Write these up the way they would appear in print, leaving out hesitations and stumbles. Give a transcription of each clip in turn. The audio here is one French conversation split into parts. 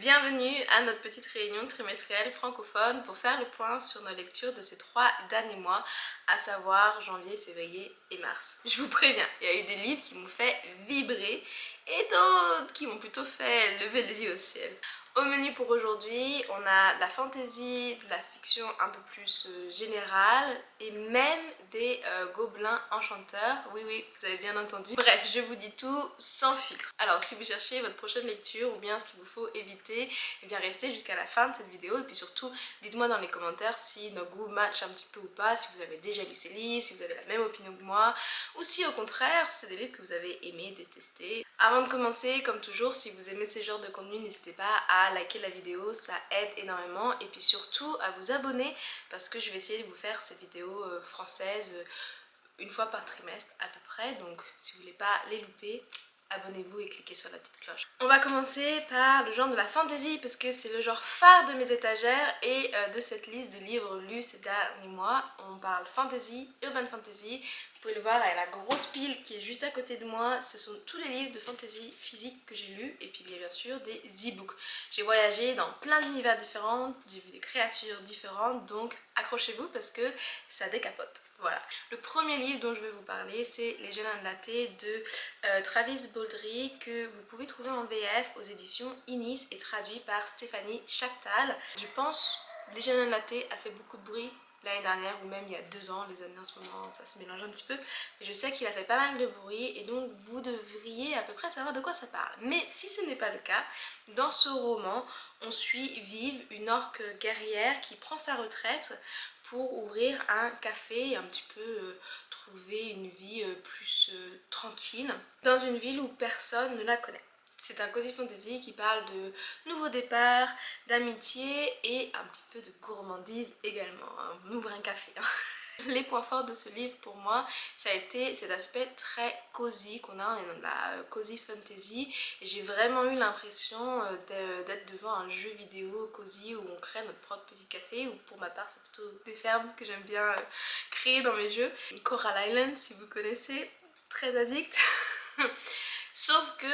Bienvenue à notre petite réunion trimestrielle francophone pour faire le point sur nos lectures de ces 3 derniers mois, à savoir janvier, février et mars. Je vous préviens, il y a eu des livres qui m'ont fait vibrer et d'autres qui m'ont plutôt fait lever les yeux au ciel. Au menu pour aujourd'hui, on a de la fantasy, de la fiction un peu plus générale et même des gobelins enchanteurs. Oui, oui, vous avez bien entendu. Bref, je vous dis tout sans filtre. Alors, si vous cherchez votre prochaine lecture ou bien ce qu'il vous faut éviter, eh bien restez jusqu'à la fin de cette vidéo et puis surtout, dites-moi dans les commentaires si nos goûts matchent un petit peu ou pas, si vous avez déjà lu ces livres, si vous avez la même opinion que moi ou si au contraire, c'est des livres que vous avez aimés, détestés. Avant de commencer, comme toujours, si vous aimez ce genre de contenu, n'hésitez pas à liker la vidéo, ça aide énormément et puis surtout à vous abonner parce que je vais essayer de vous faire ces vidéos françaises une fois par trimestre à peu près, donc si vous voulez pas les louper, abonnez-vous et cliquez sur la petite cloche. On va commencer par le genre de la fantasy parce que c'est le genre phare de mes étagères et de cette liste de livres lus ces derniers mois. On parle fantasy, urban fantasy. Vous pouvez le voir, il y a la grosse pile qui est juste à côté de moi. Ce sont tous les livres de fantasy physique que j'ai lus et puis il y a bien sûr des e-books. J'ai voyagé dans plein d'univers différents, j'ai vu des créatures différentes, donc accrochez-vous parce que ça décapote. Voilà. Le premier livre dont je vais vous parler, c'est Les Jeunes Latte de Travis Baldree que vous pouvez trouver en VF aux éditions Inis et traduit par Stéphanie Chaptal. Je pense Les Jeunes Latte a fait beaucoup de bruit l'année dernière ou même il y a 2 ans, les années en ce moment ça se mélange un petit peu, mais je sais qu'il a fait pas mal de bruit et donc vous devriez à peu près savoir de quoi ça parle. Mais si ce n'est pas le cas, dans ce roman on suit Vive, une orque guerrière qui prend sa retraite pour ouvrir un café et un petit peu trouver une vie plus tranquille dans une ville où personne ne la connaît. C'est un cozy fantasy qui parle de nouveaux départs, d'amitié et un petit peu de gourmandise également. On ouvre un café. Les points forts de ce livre pour moi, ça a été cet aspect très cosy qu'on a, on est dans la cozy fantasy et j'ai vraiment eu l'impression d'être devant un jeu vidéo cosy où on crée notre propre petit café, ou pour ma part c'est plutôt des fermes que j'aime bien créer dans mes jeux. Coral Island si vous connaissez, très addict. Sauf que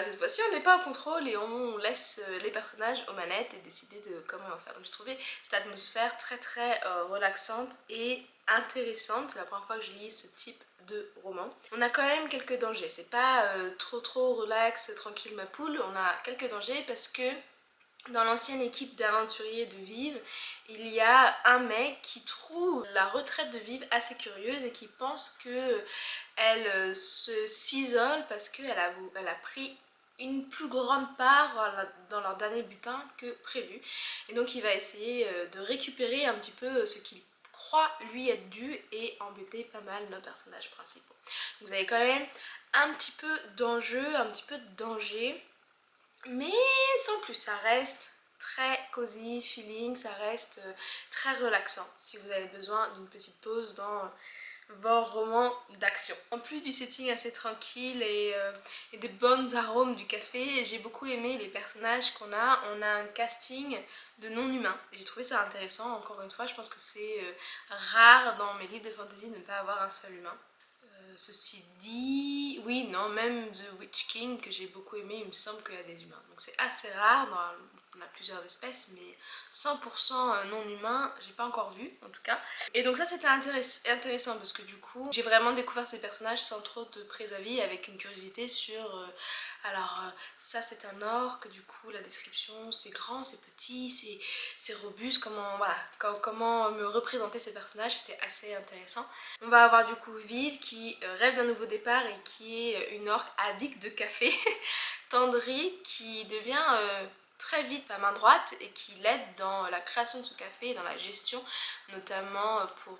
cette fois-ci on n'est pas au contrôle et on laisse les personnages aux manettes et décider de comment on va faire. Donc j'ai trouvé cette atmosphère très relaxante et intéressante. C'est la première fois que je lis ce type de roman. On a quand même quelques dangers, c'est pas trop relax, tranquille ma poule. On a quelques dangers parce que dans l'ancienne équipe d'aventuriers de Vive, il y a un mec qui trouve la retraite de Vive assez curieuse et qui pense que elle s'isole parce qu'elle a pris une plus grande part dans leur dernier butin que prévu. Et donc il va essayer de récupérer un petit peu ce qu'il croit lui être dû et embêter pas mal nos personnages principaux. Vous avez quand même un petit peu d'enjeu, un petit peu de danger, mais sans plus, ça reste très cosy feeling, ça reste très relaxant si vous avez besoin d'une petite pause dans vos romans d'action. En plus du setting assez tranquille et des bonnes arômes du café, j'ai beaucoup aimé les personnages qu'on a. On a un casting de non-humains et j'ai trouvé ça intéressant. Encore une fois, je pense que c'est rare dans mes livres de fantasy de ne pas avoir un seul humain. Ceci dit, oui, non, même The Witch King que j'ai beaucoup aimé, il me semble qu'il y a des humains. Donc c'est assez rare, on a plusieurs espèces, mais 100% non humains, j'ai pas encore vu en tout cas. Et donc ça c'était intéressant parce que du coup, j'ai vraiment découvert ces personnages sans trop de préavis, avec une curiosité sur... ça c'est un orque, du coup la description c'est grand, c'est petit, c'est robuste, comment me représenter ces personnages, c'était assez intéressant. On va avoir du coup Vive qui rêve d'un nouveau départ et qui est une orque addict de café. Tandri qui devient très vite sa main droite et qui l'aide dans la création de ce café et dans la gestion, notamment pour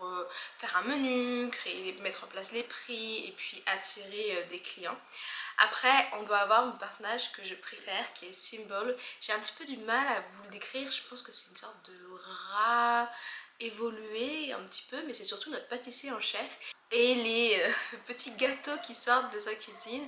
faire un menu, mettre en place les prix et puis attirer des clients. Après, on doit avoir un personnage que je préfère qui est Symbol. J'ai un petit peu du mal à vous le décrire, je pense que c'est une sorte de rat évolué un petit peu, mais c'est surtout notre pâtissier en chef. Et les petits gâteaux qui sortent de sa cuisine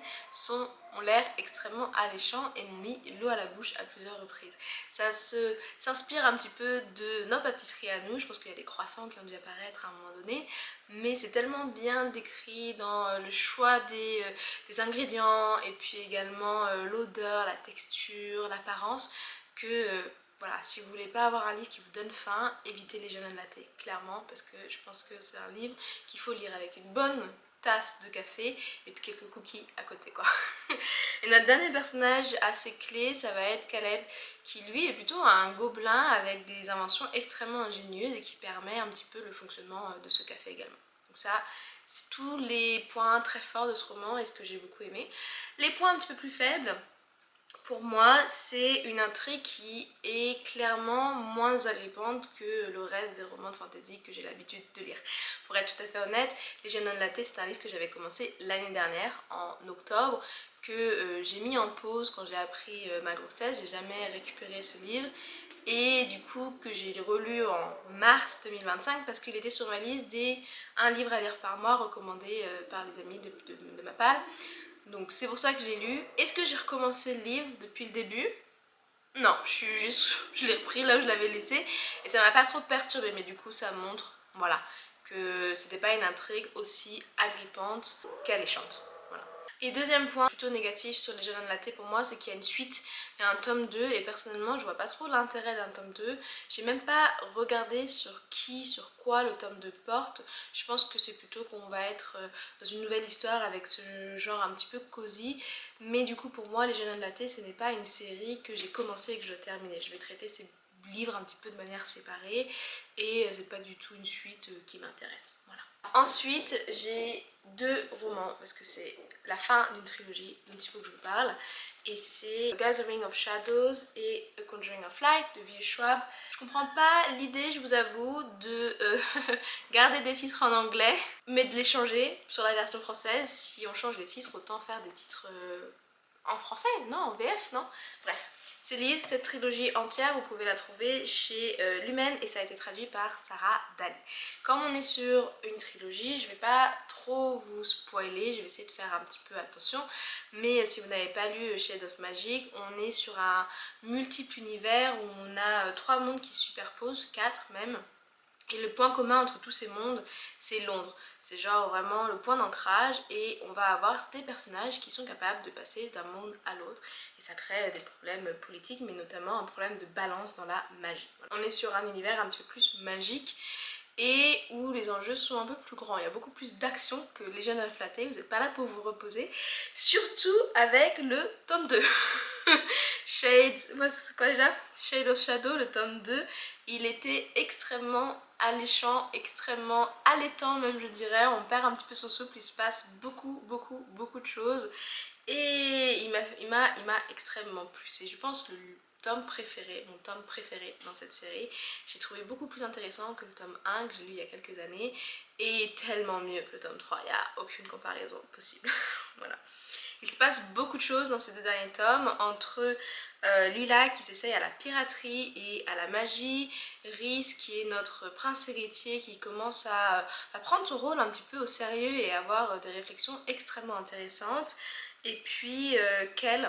ont l'air extrêmement alléchants et m'ont mis l'eau à la bouche à plusieurs reprises. Ça s'inspire un petit peu de nos pâtisseries à nous. Je pense qu'il y a des croissants qui ont dû apparaître à un moment donné, mais c'est tellement bien décrit dans le choix des ingrédients et puis également l'odeur, la texture, l'apparence que voilà, si vous voulez pas avoir un livre qui vous donne faim, évitez les Shonen Latte, clairement, parce que je pense que c'est un livre qu'il faut lire avec une bonne tasse de café et puis quelques cookies à côté quoi. Et notre dernier personnage assez clé, ça va être Caleb, qui lui est plutôt un gobelin avec des inventions extrêmement ingénieuses et qui permet un petit peu le fonctionnement de ce café également. Donc ça, c'est tous les points très forts de ce roman et ce que j'ai beaucoup aimé. Les points un petit peu plus faibles, pour moi, c'est une intrigue qui est clairement moins agrippante que le reste des romans de fantasy que j'ai l'habitude de lire. Pour être tout à fait honnête, Les Shonen Latte, c'est un livre que j'avais commencé l'année dernière, en octobre, que j'ai mis en pause quand j'ai appris ma grossesse. J'ai jamais récupéré ce livre. Et du coup, que j'ai relu en mars 2025 parce qu'il était sur ma liste des un livre à lire par mois recommandé par les amis de ma palle. Donc c'est pour ça que je l'ai lu. Est-ce que j'ai recommencé le livre depuis le début? Non, je l'ai repris là où je l'avais laissé et ça m'a pas trop perturbée, mais du coup ça montre, voilà, que c'était pas une intrigue aussi agrippante qu'alléchante. Voilà. Et deuxième point plutôt négatif sur les Shonen Latte pour moi, c'est qu'il y a une suite, il y a un tome 2 et personnellement je vois pas trop l'intérêt d'un tome 2. J'ai même pas regardé sur quoi le tome 2 porte. Je pense que c'est plutôt qu'on va être dans une nouvelle histoire avec ce genre un petit peu cosy. Mais du coup pour moi les Shonen Latte ce n'est pas une série que j'ai commencé et que je dois terminer. Je vais traiter ces livres un petit peu de manière séparée et c'est pas du tout une suite qui m'intéresse. Voilà. Ensuite j'ai deux romans parce que c'est la fin d'une trilogie dont il faut que je vous parle et c'est A Gathering of Shadows et A Conjuring of Light de V.E. Schwab. Je comprends pas l'idée, je vous avoue, de garder des titres en anglais mais de les changer sur la version française. Si on change les titres, autant faire des titres en français, non, en VF, non. Bref, ces livres, cette trilogie entière, vous pouvez la trouver chez Lumen et ça a été traduit par Sarah Dali. Comme on est sur une trilogie, je vais pas trop vous spoiler, je vais essayer de faire un petit peu attention, mais si vous n'avez pas lu Shade of Magic, on est sur un multiple univers où on a 3 mondes qui se superposent, 4 même. Et le point commun entre tous ces mondes, c'est Londres. C'est genre vraiment le point d'ancrage et on va avoir des personnages qui sont capables de passer d'un monde à l'autre. Et ça crée des problèmes politiques, mais notamment un problème de balance dans la magie. Voilà. On est sur un univers un petit peu plus magique et où les enjeux sont un peu plus grands. Il y a beaucoup plus d'action que les Shonen Latte, vous n'êtes pas là pour vous reposer. Surtout avec le tome 2. Shade, moi c'est quoi déjà? Shade of Shadow, le tome 2, il était extrêmement alléchant, extrêmement allaitant même je dirais, on perd un petit peu son souffle, il se passe beaucoup de choses et il m'a extrêmement plu. C'est je pense mon tome préféré dans cette série. J'ai trouvé beaucoup plus intéressant que le tome 1 que j'ai lu il y a quelques années et tellement mieux que le tome 3, il n'y a aucune comparaison possible. Voilà. Il se passe beaucoup de choses dans ces deux derniers tomes, entre Lila qui s'essaye à la piraterie et à la magie, Rhys qui est notre prince héritier qui commence à prendre son rôle un petit peu au sérieux et à avoir des réflexions extrêmement intéressantes, et puis Kel,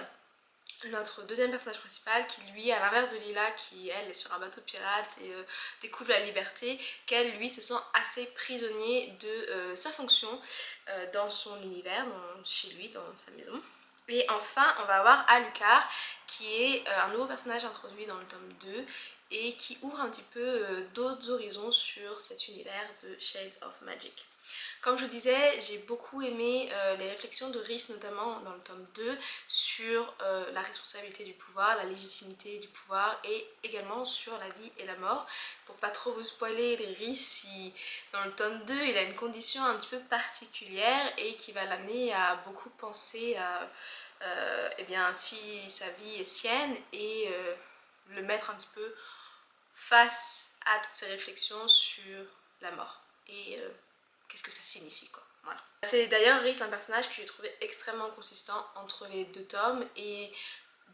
notre deuxième personnage principal qui lui, à l'inverse de Lila qui elle est sur un bateau pirate et découvre la liberté, qu'elle lui se sent assez prisonnier de sa fonction dans son univers, chez lui, dans sa maison. Et enfin on va avoir Alucard qui est un nouveau personnage introduit dans le tome 2 et qui ouvre un petit peu d'autres horizons sur cet univers de Shades of Magic. Comme je vous disais, j'ai beaucoup aimé les réflexions de Rhys, notamment dans le tome 2, sur la responsabilité du pouvoir, la légitimité du pouvoir et également sur la vie et la mort. Pour pas trop vous spoiler, Rhys, dans le tome 2, il a une condition un petit peu particulière et qui va l'amener à beaucoup penser à eh bien, si sa vie est sienne et le mettre un petit peu face à toutes ces réflexions sur la mort. Et qu'est-ce que ça signifie quoi. Voilà. C'est d'ailleurs Rhys un personnage que j'ai trouvé extrêmement consistant entre les deux tomes et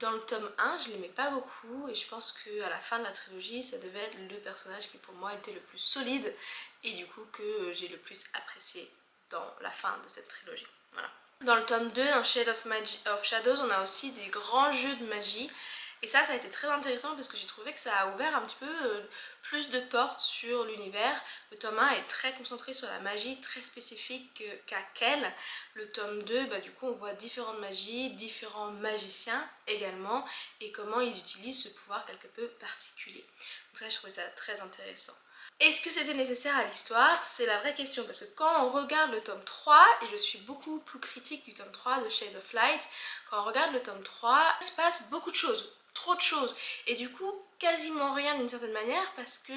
Dans le tome 1, je l'aimais pas beaucoup et je pense qu'à la fin de la trilogie, ça devait être le personnage qui pour moi était le plus solide et du coup que j'ai le plus apprécié dans la fin de cette trilogie. Voilà. Dans le tome 2, dans Shade of Shadows, on a aussi des grands jeux de magie. Et ça a été très intéressant parce que j'ai trouvé que ça a ouvert un petit peu plus de portes sur l'univers. Le tome 1 est très concentré sur la magie, très spécifique qu'à Kel. Le tome 2, du coup on voit différentes magies, différents magiciens également, et comment ils utilisent ce pouvoir quelque peu particulier. Donc ça je trouvais ça très intéressant. Est-ce que c'était nécessaire à l'histoire? C'est la vraie question, parce que quand on regarde le tome 3, et je suis beaucoup plus critique du tome 3 de Shades of Light, quand on regarde le tome 3, il se passe beaucoup de choses, trop de choses, et du coup quasiment rien d'une certaine manière, parce que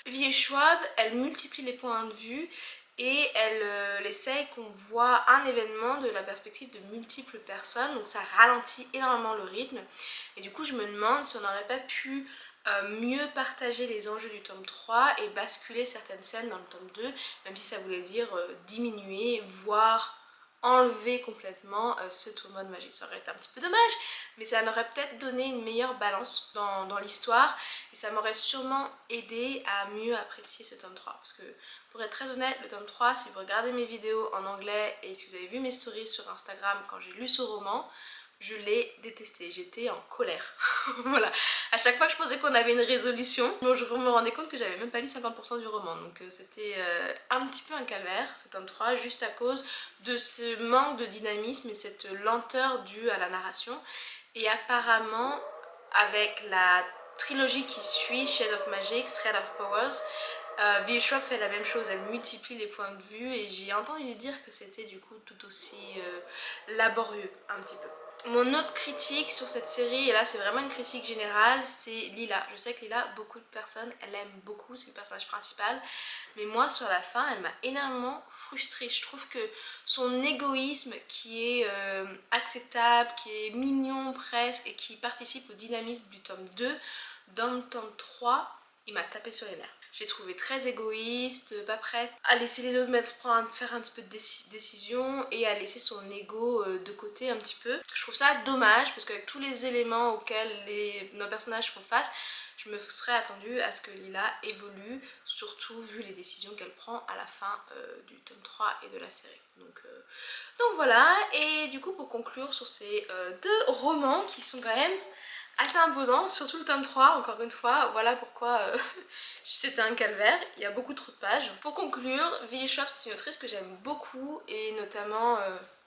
V.E. Schwab, elle multiplie les points de vue, et elle essaye qu'on voit un événement de la perspective de multiples personnes, donc ça ralentit énormément le rythme, et du coup je me demande si on n'aurait pas pu mieux partager les enjeux du tome 3 et basculer certaines scènes dans le tome 2, même si ça voulait dire diminuer, voire enlever complètement ce tournoi de magie. Ça aurait été un petit peu dommage, mais ça m'aurait peut-être donné une meilleure balance dans l'histoire et ça m'aurait sûrement aidé à mieux apprécier ce tome 3. Parce que pour être très honnête, le tome 3, si vous regardez mes vidéos en anglais et si vous avez vu mes stories sur Instagram quand j'ai lu ce roman, je l'ai détesté, j'étais en colère. Voilà, à chaque fois que je pensais qu'on avait une résolution, je me rendais compte que j'avais même pas lu 50% du roman, donc c'était un petit peu un calvaire ce tome 3, juste à cause de ce manque de dynamisme et cette lenteur due à la narration. Et apparemment, avec la trilogie qui suit, Shade of Magic, Thread of Powers, V.E. Schwab fait la même chose, elle multiplie les points de vue et j'ai entendu dire que c'était du coup tout aussi laborieux un petit peu. Mon autre critique sur cette série, et là c'est vraiment une critique générale, c'est Lila. Je sais que Lila, beaucoup de personnes, elle l'aime beaucoup, c'est le personnage principal, mais moi sur la fin, elle m'a énormément frustrée. Je trouve que son égoïsme qui est acceptable, qui est mignon presque, et qui participe au dynamisme du tome 2, dans le tome 3, il m'a tapé sur les nerfs. J'ai trouvé très égoïste, pas prête à laisser les autres faire un petit peu de décision et à laisser son ego de côté un petit peu. Je trouve ça dommage parce qu'avec tous les éléments auxquels nos personnages font face, je me serais attendue à ce que Lila évolue, surtout vu les décisions qu'elle prend à la fin du tome 3 et de la série. Donc voilà, et du coup pour conclure sur ces deux romans qui sont quand même assez imposant, surtout le tome 3, encore une fois, voilà pourquoi c'était un calvaire, il y a beaucoup trop de pages. Pour conclure, V.E. Schwab c'est une autrice que j'aime beaucoup et notamment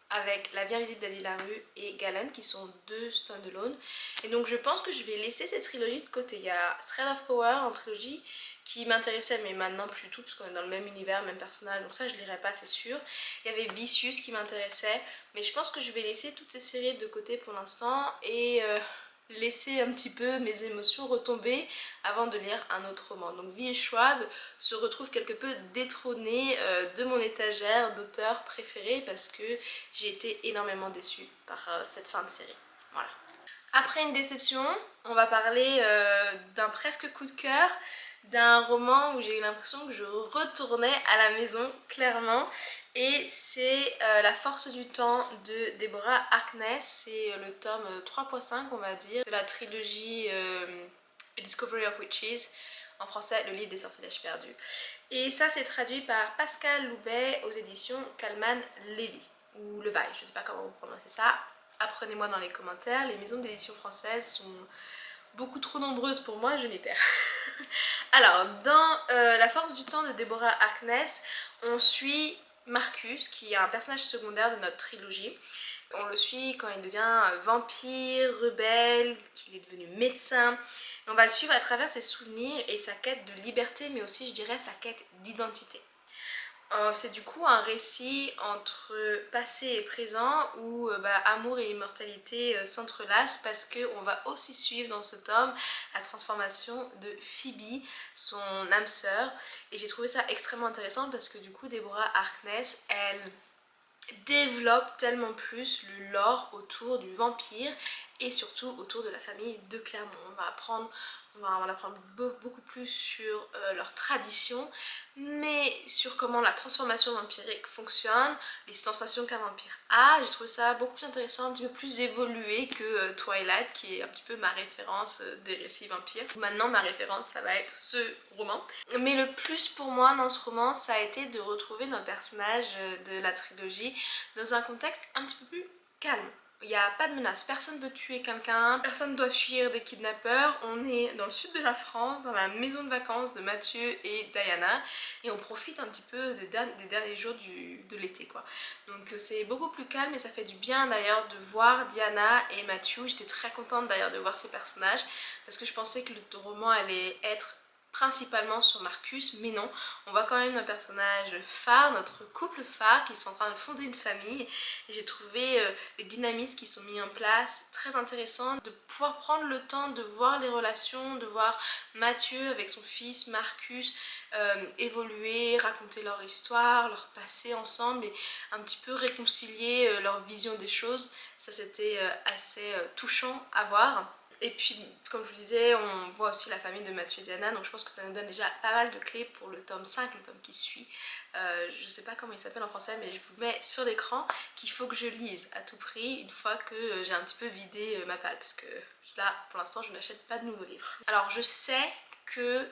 avec La vie invisible d'Adi Larue et Galen qui sont deux stand-alone. Et donc je pense que je vais laisser cette trilogie de côté. Il y a Thread of Power en trilogie qui m'intéressait mais maintenant plus du tout parce qu'on est dans le même univers, même personnage, donc ça je lirai pas c'est sûr. Il y avait Vicious qui m'intéressait mais je pense que je vais laisser toutes ces séries de côté pour l'instant et laisser un petit peu mes émotions retomber avant de lire un autre roman. Donc V.E. Schwab se retrouve quelque peu détrônée de mon étagère d'auteurs préférés parce que j'ai été énormément déçue par cette fin de série. Voilà. Après une déception, on va parler d'un presque coup de cœur, d'un roman où j'ai eu l'impression que je retournais à la maison, clairement. Et c'est La force du temps de Deborah Harkness. C'est le tome 3.5 on va dire, de la trilogie A Discovery of Witches. En français, le livre des sortilèges perdus. Et ça c'est traduit par Pascal Loubet aux éditions Calman Lévy. Ou Levaille, je ne sais pas comment vous prononcez ça. Apprenez-moi dans les commentaires, les maisons d'édition françaises sont beaucoup trop nombreuses pour moi, je m'y perds. Alors, dans La force du temps de Deborah Harkness, on suit Marcus, qui est un personnage secondaire de notre trilogie. On le suit quand il devient vampire, rebelle, qu'il est devenu médecin. Et on va le suivre à travers ses souvenirs et sa quête de liberté, mais aussi, je dirais, sa quête d'identité. C'est du coup un récit entre passé et présent où amour et immortalité s'entrelacent parce qu'on va aussi suivre dans ce tome la transformation de Phoebe, son âme sœur. Et j'ai trouvé ça extrêmement intéressant parce que du coup Deborah Harkness, elle développe tellement plus le lore autour du vampire et surtout autour de la famille de Clermont. On va en apprendre beaucoup plus sur leurs traditions, mais sur comment la transformation vampirique fonctionne, les sensations qu'un vampire a. J'ai trouvé ça beaucoup plus intéressant, un petit peu plus évolué que Twilight, qui est un petit peu ma référence des récits vampires. Maintenant, ma référence, ça va être ce roman. Mais le plus pour moi dans ce roman, ça a été de retrouver nos personnages de la trilogie dans un contexte un petit peu plus calme. Il n'y a pas de menace, personne ne veut tuer quelqu'un, personne ne doit fuir des kidnappeurs. On est dans le sud de la France, dans la maison de vacances de Mathieu et Diana, et on profite un petit peu des derniers jours de l'été quoi. Donc c'est beaucoup plus calme et ça fait du bien d'ailleurs de voir Diana et Mathieu. J'étais très contente d'ailleurs de voir ces personnages parce que je pensais que le roman allait être principalement sur Marcus, mais non, on voit quand même nos personnages phares, notre couple phare qui sont en train de fonder une famille, et j'ai trouvé les dynamismes qui sont mis en place très intéressants, de pouvoir prendre le temps de voir les relations, de voir Mathieu avec son fils Marcus évoluer, raconter leur histoire, leur passé ensemble et un petit peu réconcilier leur vision des choses. Ça c'était assez touchant à voir. Et puis, comme je vous disais, on voit aussi la famille de Mathieu et Diana, donc je pense que ça nous donne déjà pas mal de clés pour le tome 5, le tome qui suit. Je sais pas comment il s'appelle en français, mais je vous le mets sur l'écran, qu'il faut que je lise à tout prix une fois que j'ai un petit peu vidé ma palle, parce que là, pour l'instant, je n'achète pas de nouveaux livres. Alors, je sais que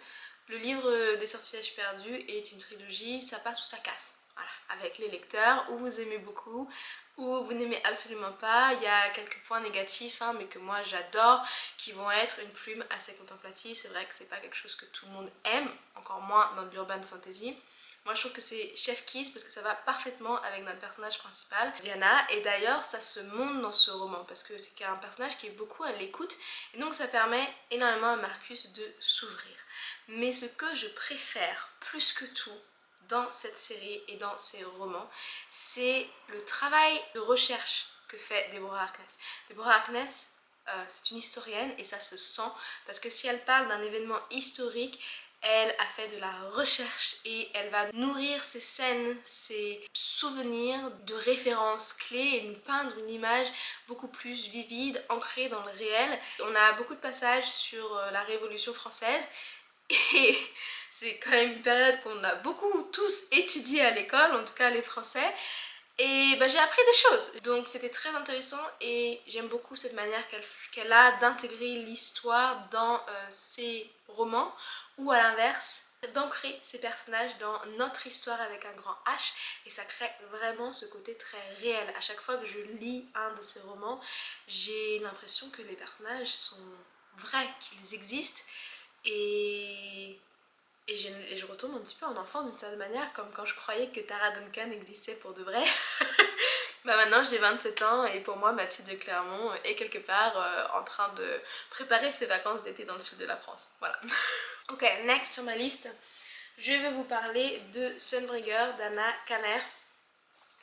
le livre des sortilèges perdus est une trilogie, ça passe ou ça casse. Voilà, avec les lecteurs, ou vous aimez beaucoup, ou vous n'aimez absolument pas. Il y a quelques points négatifs, hein, mais que moi j'adore, qui vont être une plume assez contemplative. C'est vrai que c'est pas quelque chose que tout le monde aime, encore moins dans de l'urban fantasy. Moi je trouve que c'est chef kiss parce que ça va parfaitement avec notre personnage principal, Diana, et d'ailleurs ça se montre dans ce roman parce que c'est un personnage qui est beaucoup à l'écoute et donc ça permet énormément à Marcus de s'ouvrir. Mais ce que je préfère plus que tout dans cette série et dans ces romans, c'est le travail de recherche que fait Deborah Harkness. Deborah Harkness, c'est une historienne et ça se sent parce que si elle parle d'un événement historique, elle a fait de la recherche et elle va nourrir ses scènes, ses souvenirs de références clés et nous peindre une image beaucoup plus vivide, ancrée dans le réel. On a beaucoup de passages sur la Révolution française et c'est quand même une période qu'on a beaucoup tous étudié à l'école, en tout cas les Français. Et bah, j'ai appris des choses, donc c'était très intéressant et j'aime beaucoup cette manière qu'elle a d'intégrer l'histoire dans ses romans ou à l'inverse d'ancrer ces personnages dans notre histoire avec un grand H et ça crée vraiment ce côté très réel. À chaque fois que je lis un de ces romans, j'ai l'impression que les personnages sont vrais, qu'ils existent et je retourne un petit peu en enfant d'une certaine manière, comme quand je croyais que Tara Duncan existait pour de vrai. Bah maintenant j'ai 27 ans et pour moi Mathieu de Clermont est quelque part en train de préparer ses vacances d'été dans le sud de la France. Voilà. Ok, next sur ma liste, je vais vous parler de Sunbreaker d'Anna Kanner,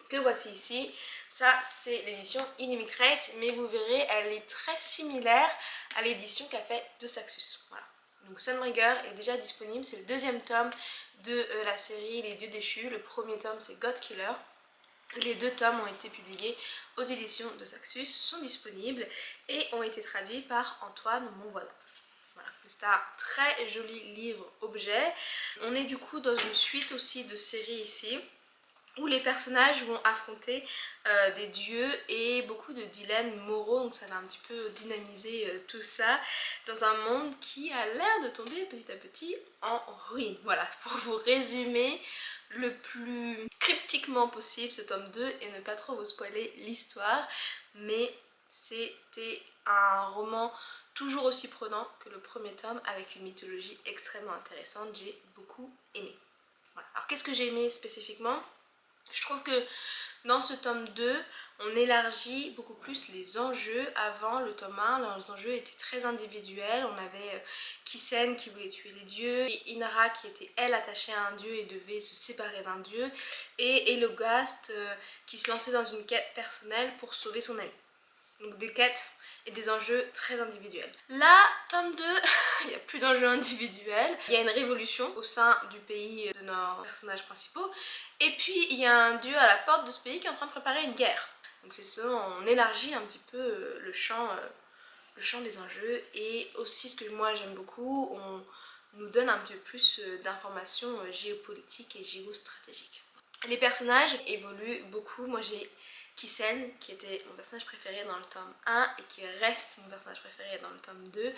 que voici ici. Ça c'est l'édition Inimicrate, mais vous verrez elle est très similaire à l'édition qu'a fait de Saxus. Voilà. Donc Sunbreaker est déjà disponible, c'est le deuxième tome de la série Les Dieux Déchus. Le premier tome c'est God Killer. Les deux tomes ont été publiés aux éditions de Saxus, sont disponibles et ont été traduits par Antoine, mon voisin. Voilà. C'est un très joli livre objet. On est du coup dans une suite aussi de séries ici, où les personnages vont affronter des dieux et beaucoup de dilemmes moraux, donc ça va un petit peu dynamiser tout ça dans un monde qui a l'air de tomber petit à petit en ruine. Voilà, pour vous résumer le plus cryptiquement possible ce tome 2 et ne pas trop vous spoiler l'histoire, mais c'était un roman toujours aussi prenant que le premier tome avec une mythologie extrêmement intéressante, j'ai beaucoup aimé. Voilà. Alors qu'est-ce que j'ai aimé spécifiquement ? Je trouve que dans ce tome 2, on élargit beaucoup plus les enjeux. Avant le tome 1, les enjeux étaient très individuels. On avait Kisen qui voulait tuer les dieux, et Inara qui était elle attachée à un dieu et devait se séparer d'un dieu, et Elogast qui se lançait dans une quête personnelle pour sauver son ami. Donc des quêtes et des enjeux très individuels. Là, tome 2, il n'y a plus d'enjeux individuels. Il y a une révolution au sein du pays de nos personnages principaux. Et puis il y a un dieu à la porte de ce pays qui est en train de préparer une guerre. Donc c'est ça, on élargit un petit peu le champ le champ des enjeux et aussi ce que moi j'aime beaucoup, on nous donne un petit peu plus d'informations géopolitiques et géostratégiques. Les personnages évoluent beaucoup. Moi j'ai Kisen qui était mon personnage préféré dans le tome 1 et qui reste mon personnage préféré dans le tome 2.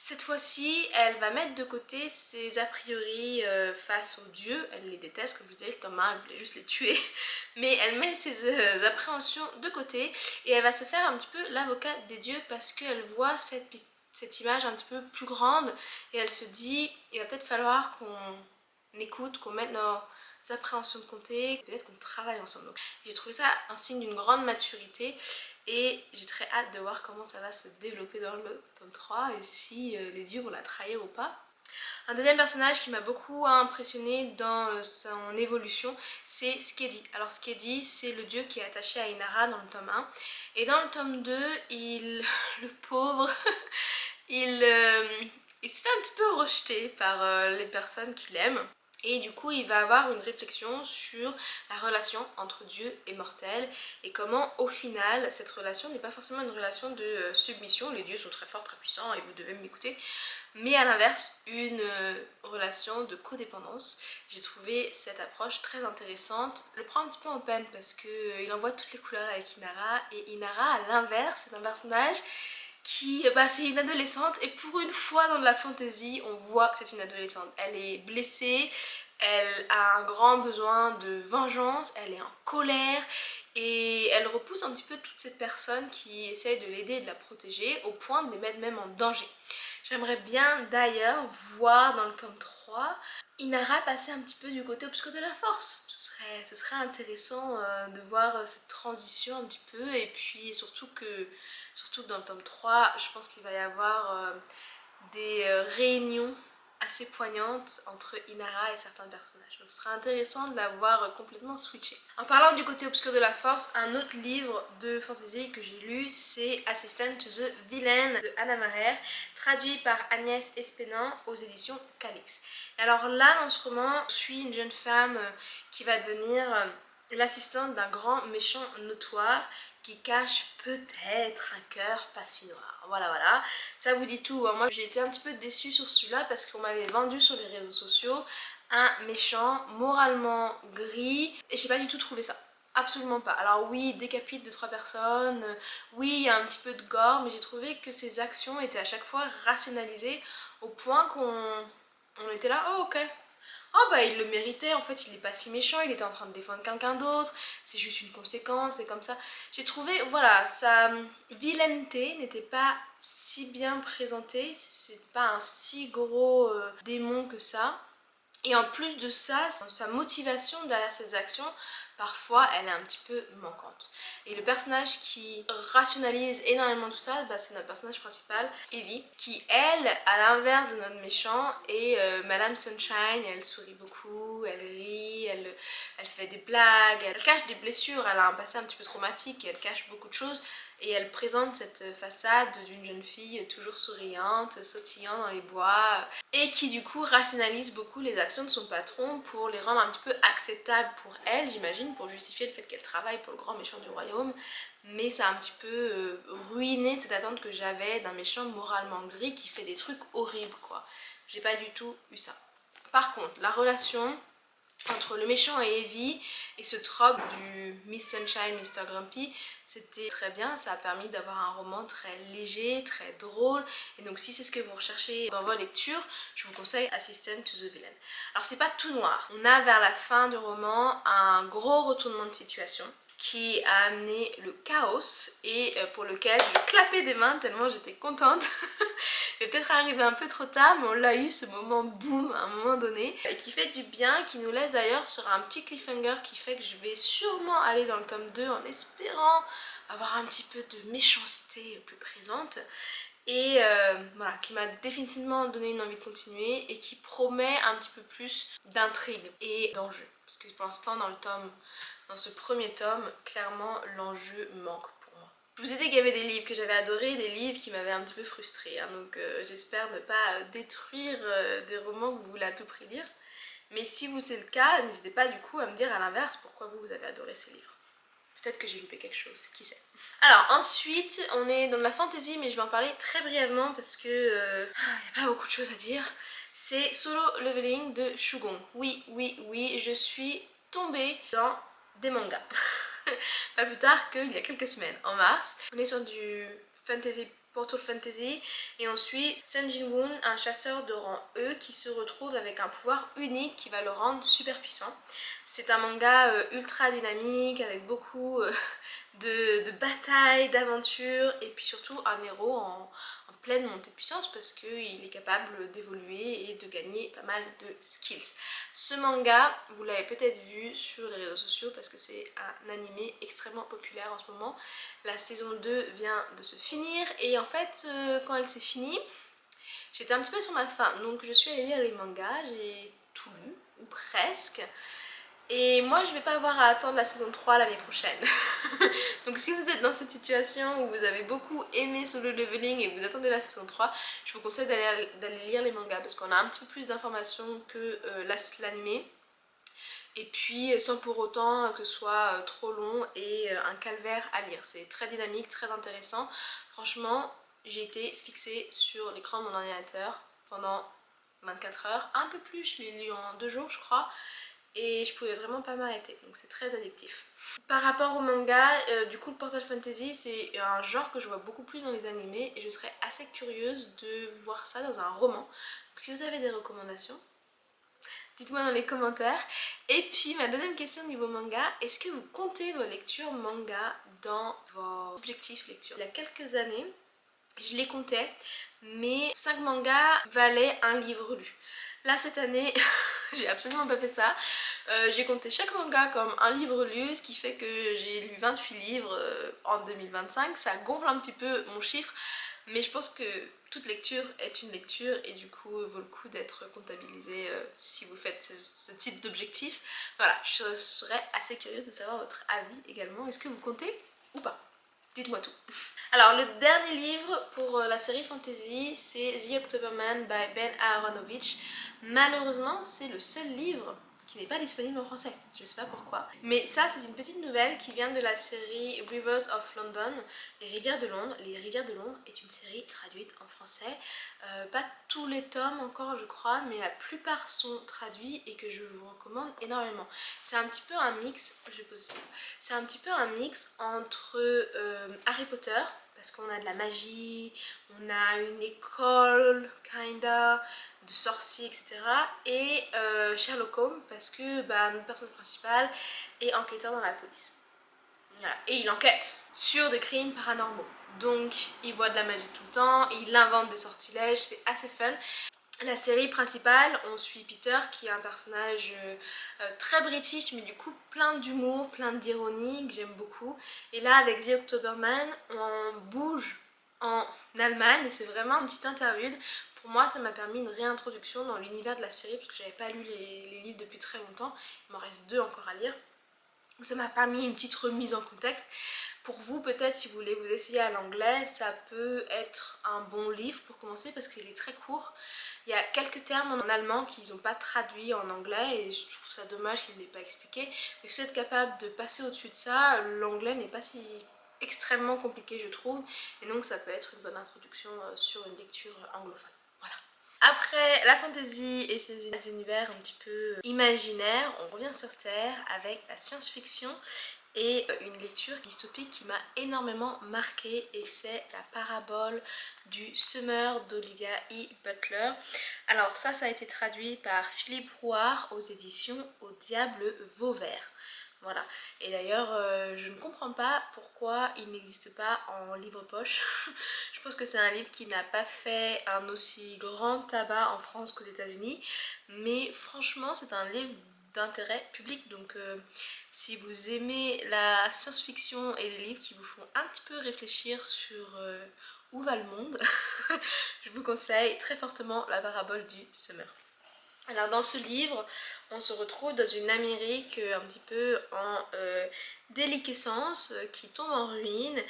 Cette fois-ci, elle va mettre de côté ses a priori face aux dieux. Elle les déteste, comme je vous disais, le tome 1, elle voulait juste les tuer. Mais elle met ses appréhensions de côté et elle va se faire un petit peu l'avocat des dieux parce qu'elle voit cette image un petit peu plus grande et elle se dit, il va peut-être falloir qu'on écoute, qu'on mette nos appréhensions de côté, peut-être qu'on travaille ensemble. J'ai trouvé ça un signe d'une grande maturité et j'ai très hâte de voir comment ça va se développer dans le tome 3 et si les dieux vont la trahir ou pas. Un deuxième personnage qui m'a beaucoup impressionné dans son évolution, c'est Skedi. Alors Skedi, c'est le dieu qui est attaché à Inara dans le tome 1. Et dans le tome 2, le pauvre, il se fait un petit peu rejeter par les personnes qu'il aime. Et du coup, il va avoir une réflexion sur la relation entre Dieu et mortel et comment, au final, cette relation n'est pas forcément une relation de submission. Les dieux sont très forts, très puissants et vous devez m'écouter. Mais à l'inverse, une relation de codépendance. J'ai trouvé cette approche très intéressante. Je le prends un petit peu en peine parce qu'il envoie toutes les couleurs avec Inara. Et Inara, à l'inverse, c'est un personnage qui, c'est une adolescente et pour une fois dans de la fantasy, on voit que c'est une adolescente. Elle est blessée, elle a un grand besoin de vengeance, elle est en colère et elle repousse un petit peu toutes ces personnes qui essayent de l'aider et de la protéger au point de les mettre même en danger. J'aimerais bien d'ailleurs voir dans le tome 3 Inara passer un petit peu du côté obscur de la force. Ce serait intéressant de voir cette transition un petit peu et puis surtout que dans le tome 3, je pense qu'il va y avoir des réunions assez poignantes entre Inara et certains personnages. Donc ce sera intéressant de la voir complètement switcher. En parlant du côté obscur de la force, un autre livre de fantasy que j'ai lu, c'est Assistant to the Villain de Anna Maher, traduit par Agnès Espenant aux éditions Calix. Et alors là, dans ce roman, on suit une jeune femme qui va devenir l'assistante d'un grand méchant notoire qui cache peut-être un cœur pas si noir. Voilà, ça vous dit tout. Moi j'ai été un petit peu déçue sur celui-là parce qu'on m'avait vendu sur les réseaux sociaux un méchant moralement gris et j'ai pas du tout trouvé ça. Absolument pas. Alors oui, il décapite 2-3 personnes, oui il y a un petit peu de gore, mais j'ai trouvé que ses actions étaient à chaque fois rationalisées au point qu'on était là, oh ok. Oh bah il le méritait, en fait il est pas si méchant, il était en train de défendre quelqu'un d'autre, c'est juste une conséquence et comme ça. J'ai trouvé, voilà, sa vilaineté n'était pas si bien présentée, c'est pas un si gros démon que ça. Et en plus de ça, sa motivation derrière ses actions, parfois elle est un petit peu manquante. Et le personnage qui rationalise énormément tout ça, c'est notre personnage principal, Evie, qui elle, à l'inverse de notre méchant, est Madame Sunshine. Elle sourit beaucoup, elle rit, elle fait des blagues, elle cache des blessures, elle a un passé un petit peu traumatique, elle cache beaucoup de choses. Et elle présente cette façade d'une jeune fille toujours souriante, sautillant dans les bois et qui du coup rationalise beaucoup les actions de son patron pour les rendre un petit peu acceptables pour elle, j'imagine, pour justifier le fait qu'elle travaille pour le grand méchant du royaume. Mais ça a un petit peu ruiné cette attente que j'avais d'un méchant moralement gris qui fait des trucs horribles quoi. J'ai pas du tout eu ça. Par contre, la relation entre le méchant et Evie et ce trope du Miss Sunshine, Mr. Grumpy, c'était très bien, ça a permis d'avoir un roman très léger, très drôle. Et donc si c'est ce que vous recherchez dans vos lectures, je vous conseille Assistant to the Villain. Alors c'est pas tout noir, on a vers la fin du roman un gros retournement de situation qui a amené le chaos et pour lequel je clapais des mains tellement j'étais contente. Il est peut-être arrivé un peu trop tard, mais on l'a eu ce moment boom à un moment donné et qui fait du bien, qui nous laisse d'ailleurs sur un petit cliffhanger qui fait que je vais sûrement aller dans le tome 2 en espérant avoir un petit peu de méchanceté plus présente et voilà, qui m'a définitivement donné une envie de continuer et qui promet un petit peu plus d'intrigue et d'enjeu. Parce que pour l'instant dans ce premier tome, clairement l'enjeu manque pour moi. Je vous ai dit qu'il y avait des livres que j'avais adorés, des livres qui m'avaient un petit peu frustrée, hein, donc j'espère ne pas détruire des romans que vous voulez à tout prix lire. Mais si vous c'est le cas, n'hésitez pas du coup à me dire à l'inverse pourquoi vous avez adoré ces livres. Peut-être que j'ai loupé quelque chose, qui sait. Alors ensuite on est dans de la fantasy, mais je vais en parler très brièvement parce que y a pas beaucoup de choses à dire. C'est Solo Leveling de Shugon. Oui, je suis tombée dans des mangas. Pas plus tard qu'il y a quelques semaines, en mars. On est sur du fantasy, Portal Fantasy, et on suit Sun Jin-woon, un chasseur de rang E qui se retrouve avec un pouvoir unique qui va le rendre super puissant. C'est un manga ultra dynamique avec beaucoup de batailles, d'aventures, et puis surtout un héros en pleine montée de puissance parce qu'il est capable d'évoluer et de gagner pas mal de skills. Ce manga, vous l'avez peut-être vu sur les réseaux sociaux parce que c'est un animé extrêmement populaire en ce moment. La saison 2 vient de se finir et en fait quand elle s'est finie, j'étais un petit peu sur ma faim, donc je suis allée lire les mangas, j'ai tout lu, ou presque. Et moi je vais pas avoir à attendre la saison 3 l'année prochaine. Donc si vous êtes dans cette situation où vous avez beaucoup aimé Solo Leveling et que vous attendez la saison 3, je vous conseille d'aller lire les mangas parce qu'on a un petit peu plus d'informations que l'animé. Et puis sans pour autant que ce soit trop long et un calvaire à lire. C'est très dynamique, très intéressant. Franchement, j'ai été fixée sur l'écran de mon ordinateur pendant 24 heures. Un peu plus, je l'ai lu en 2 jours je crois. Et je pouvais vraiment pas m'arrêter, donc c'est très addictif. Par rapport au manga, du coup le Portal Fantasy c'est un genre que je vois beaucoup plus dans les animés et je serais assez curieuse de voir ça dans un roman. Donc si vous avez des recommandations, dites-moi dans les commentaires. Et puis ma deuxième question niveau manga, est-ce que vous comptez vos lectures manga dans vos objectifs lecture? Il y a quelques années, je les comptais, mais 5 mangas valaient un livre lu. Là cette année, j'ai absolument pas fait ça. J'ai compté chaque manga comme un livre lu, ce qui fait que j'ai lu 28 livres en 2025. Ça gonfle un petit peu mon chiffre, mais je pense que toute lecture est une lecture et du coup vaut le coup d'être comptabilisé si vous faites ce type d'objectif. Voilà, je serais assez curieuse de savoir votre avis également. Est-ce que vous comptez ou pas? Dites-moi tout. Alors le dernier livre pour la série fantasy, c'est The Octoberman by Ben Aronovich. Malheureusement c'est le seul livre qui n'est pas disponible en français, je sais pas pourquoi. Mais ça c'est une petite nouvelle qui vient de la série Rivers of London, Les Rivières de Londres. Les Rivières de Londres est une série traduite en français. Pas tous les tomes encore je crois, mais la plupart sont traduits et que je vous recommande énormément. C'est un petit peu un mix, je vais poser ça. C'est un petit peu un mix entre Harry Potter, parce qu'on a de la magie, on a une école, kinda, de sorciers, etc. Et Sherlock Holmes, parce que notre personnage principal est enquêteur dans la police. Voilà. Et il enquête sur des crimes paranormaux. Donc il voit de la magie tout le temps, il invente des sortilèges, c'est assez fun. La série principale, on suit Peter qui est un personnage très british mais du coup plein d'humour, plein d'ironie que j'aime beaucoup. Et là avec The Octoberman, on bouge en Allemagne et c'est vraiment un petit interlude. Pour moi ça m'a permis une réintroduction dans l'univers de la série parce que j'avais pas lu les livres depuis très longtemps. Il m'en reste 2 encore à lire. Donc ça m'a permis une petite remise en contexte. Pour vous peut-être si vous voulez vous essayer à l'anglais, ça peut être un bon livre pour commencer parce qu'il est très court. Il y a quelques termes en allemand qu'ils n'ont pas traduits en anglais et je trouve ça dommage qu'ils ne l'aient pas expliqué. Mais si vous êtes capable de passer au-dessus de ça, l'anglais n'est pas si extrêmement compliqué je trouve. Et donc ça peut être une bonne introduction sur une lecture anglophone. Voilà. Après la fantasy et ces univers un petit peu imaginaires, on revient sur Terre avec la science-fiction et une lecture dystopique qui m'a énormément marquée et c'est la parabole du Summer d'Olivia E. Butler. Alors ça a été traduit par Philippe Rouart aux éditions Au Diable Vauvert. Voilà, et d'ailleurs je ne comprends pas pourquoi il n'existe pas en livre poche. Je pense que c'est un livre qui n'a pas fait un aussi grand tabac en France qu'aux États-Unis, mais franchement c'est un livre d'intérêt public, donc si vous aimez la science-fiction et les livres qui vous font un petit peu réfléchir sur où va le monde, je vous conseille très fortement la parabole du Summer. Alors dans ce livre, on se retrouve dans une Amérique un petit peu en déliquescence, qui tombe en ruine,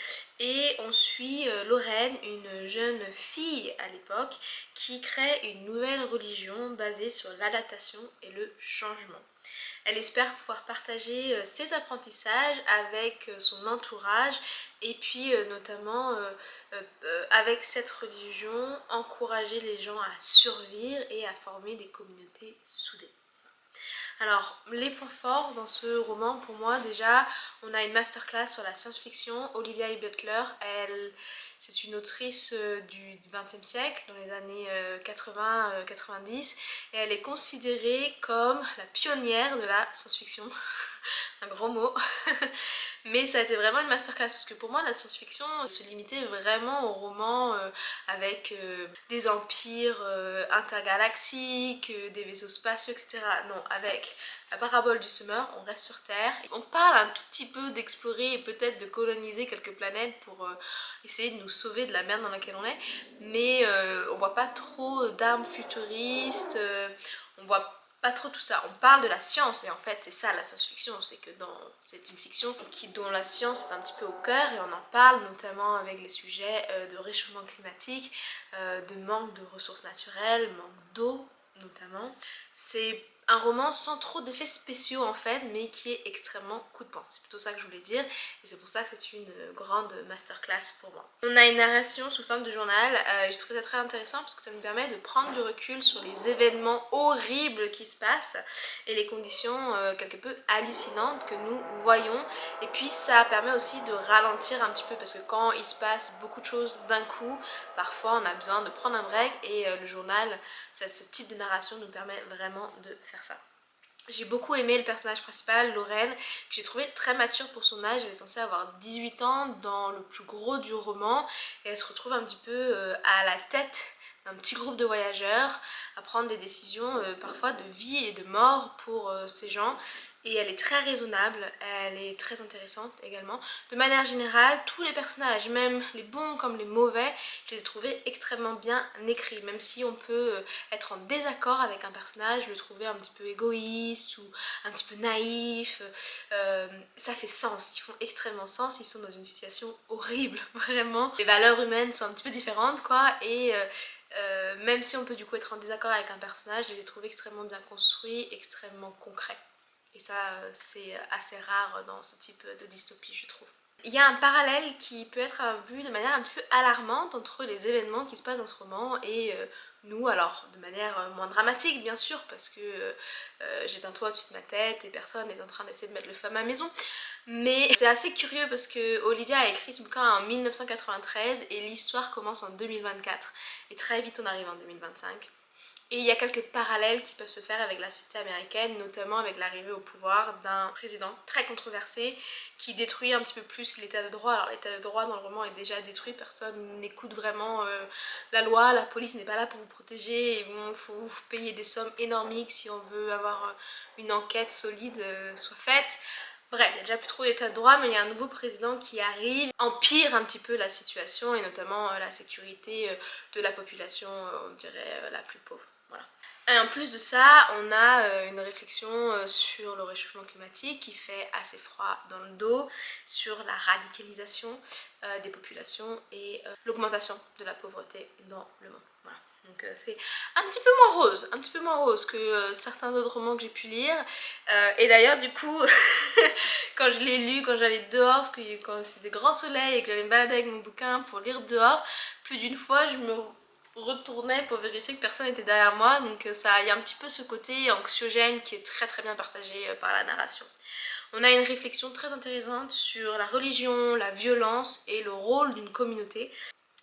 et on suit Lorraine, une jeune fille à l'époque, qui crée une nouvelle religion basée sur l'adaptation et le changement. Elle espère pouvoir partager ses apprentissages avec son entourage et puis notamment avec cette religion, encourager les gens à survivre et à former des communautés soudées. Alors, les points forts dans ce roman, pour moi, déjà, on a une masterclass sur la science-fiction. Olivia E. Butler, c'est une autrice du XXe siècle, dans les années 80-90, et elle est considérée comme la pionnière de la science-fiction. Un grand mot. Mais ça a été vraiment une masterclass, parce que pour moi, la science-fiction se limitait vraiment aux romans avec des empires intergalactiques, des vaisseaux spatiaux, etc. Non, avec la parabole du semeur, on reste sur Terre. On parle un tout petit peu d'explorer et peut-être de coloniser quelques planètes pour essayer de nous sauver de la merde dans laquelle on est, mais on voit pas trop d'armes futuristes, on voit pas trop tout ça. On parle de la science et en fait c'est ça la science-fiction, c'est que c'est une fiction dont la science est un petit peu au cœur et on en parle notamment avec les sujets de réchauffement climatique, de manque de ressources naturelles, manque d'eau notamment. C'est un roman sans trop d'effets spéciaux en fait, mais qui est extrêmement coup de poing. C'est plutôt ça que je voulais dire et c'est pour ça que c'est une grande masterclass pour moi. On a une narration sous forme de journal, j'ai trouvé ça très intéressant parce que ça nous permet de prendre du recul sur les événements horribles qui se passent et les conditions quelque peu hallucinantes que nous voyons, et puis ça permet aussi de ralentir un petit peu parce que quand il se passe beaucoup de choses d'un coup, parfois on a besoin de prendre un break et le journal, ce type de narration nous permet vraiment de faire ça. J'ai beaucoup aimé le personnage principal, Lorraine, que j'ai trouvé très mature pour son âge. Elle est censée avoir 18 ans dans le plus gros du roman et elle se retrouve un petit peu à la tête d'un petit groupe de voyageurs à prendre des décisions parfois de vie et de mort pour ces gens. Et elle est très raisonnable, elle est très intéressante également. De manière générale, tous les personnages, même les bons comme les mauvais, je les ai trouvés extrêmement bien écrits. Même si on peut être en désaccord avec un personnage, le trouver un petit peu égoïste ou un petit peu naïf, ça fait sens, ils font extrêmement sens, ils sont dans une situation horrible, vraiment. Les valeurs humaines sont un petit peu différentes quoi, et même si on peut du coup être en désaccord avec un personnage, je les ai trouvés extrêmement bien construits, extrêmement concrets. Et ça, c'est assez rare dans ce type de dystopie, je trouve. Il y a un parallèle qui peut être vu de manière un petit peu alarmante entre les événements qui se passent dans ce roman et nous, alors de manière moins dramatique bien sûr, parce que j'ai un toit au-dessus de ma tête et personne n'est en train d'essayer de mettre le feu à ma maison. Mais c'est assez curieux parce que Olivia a écrit ce bouquin en 1993 et l'histoire commence en 2024. Et très vite on arrive en 2025. Et il y a quelques parallèles qui peuvent se faire avec la société américaine, notamment avec l'arrivée au pouvoir d'un président très controversé qui détruit un petit peu plus l'état de droit. Alors l'état de droit dans le roman est déjà détruit, personne n'écoute vraiment la loi, la police n'est pas là pour vous protéger, et bon, il faut vous payer des sommes énormiques si on veut avoir une enquête solide soit faite. Bref, il n'y a déjà plus trop d'état de droit, mais il y a un nouveau président qui arrive, empire un petit peu la situation et notamment la sécurité de la population, on dirait la plus pauvre. Voilà. Et en plus de ça, on a une réflexion sur le réchauffement climatique qui fait assez froid dans le dos, sur la radicalisation des populations et l'augmentation de la pauvreté dans le monde. Voilà. Donc c'est un petit peu moins rose que certains autres romans que j'ai pu lire. Et d'ailleurs du coup, quand je l'ai lu, quand j'allais dehors, parce que quand c'était grand soleil et que j'allais me balader avec mon bouquin pour lire dehors, plus d'une fois je me retournais pour vérifier que personne n'était derrière moi, donc ça, il y a un petit peu ce côté anxiogène qui est très très bien partagé par la narration. On a une réflexion très intéressante sur la religion, la violence et le rôle d'une communauté.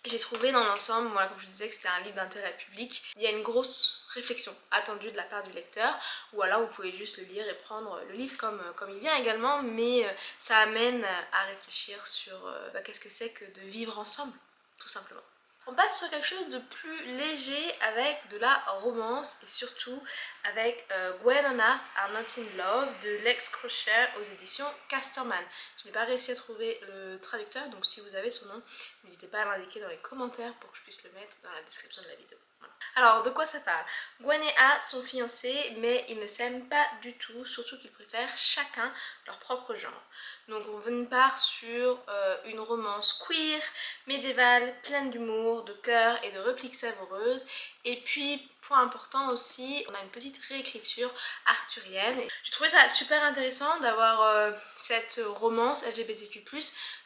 J'ai trouvé dans l'ensemble, voilà, comme je disais, que c'était un livre d'intérêt public. Il y a une grosse réflexion attendue de la part du lecteur, ou alors vous pouvez juste le lire et prendre le livre comme il vient également, mais ça amène à réfléchir sur qu'est-ce que c'est que de vivre ensemble, tout simplement. On passe sur quelque chose de plus léger avec de la romance et surtout avec Gwen and Art Are Not in Love de Lex Crusher aux éditions Casterman. Je n'ai pas réussi à trouver le traducteur, donc si vous avez son nom, n'hésitez pas à l'indiquer dans les commentaires pour que je puisse le mettre dans la description de la vidéo. Voilà. Alors de quoi ça parle? Gwen et Art sont fiancés mais ils ne s'aiment pas du tout, surtout qu'ils préfèrent chacun leur propre genre. Donc on part sur une romance queer, médiévale, pleine d'humour, de cœur et de répliques savoureuses. Et puis point important aussi, on a une petite réécriture arthurienne. J'ai trouvé ça super intéressant d'avoir cette romance LGBTQ+,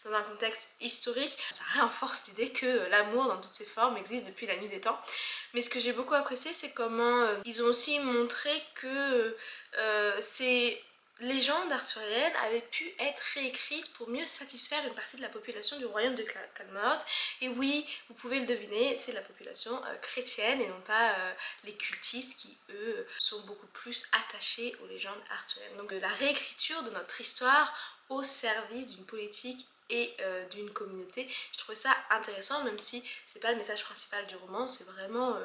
dans un contexte historique. Ça renforce l'idée que l'amour dans toutes ses formes existe depuis la nuit des temps. Mais ce que j'ai beaucoup apprécié, c'est comment ils ont aussi montré que ces légendes arthuriennes avaient pu être réécrites pour mieux satisfaire une partie de la population du royaume de Camelot. Et oui, vous pouvez le deviner, c'est la population chrétienne et non pas les cultistes qui, eux, sont beaucoup plus attachés aux légendes arthuriennes. Donc la réécriture de notre histoire au service d'une politique et d'une communauté. Je trouvais ça intéressant, même si c'est pas le message principal du roman, c'est vraiment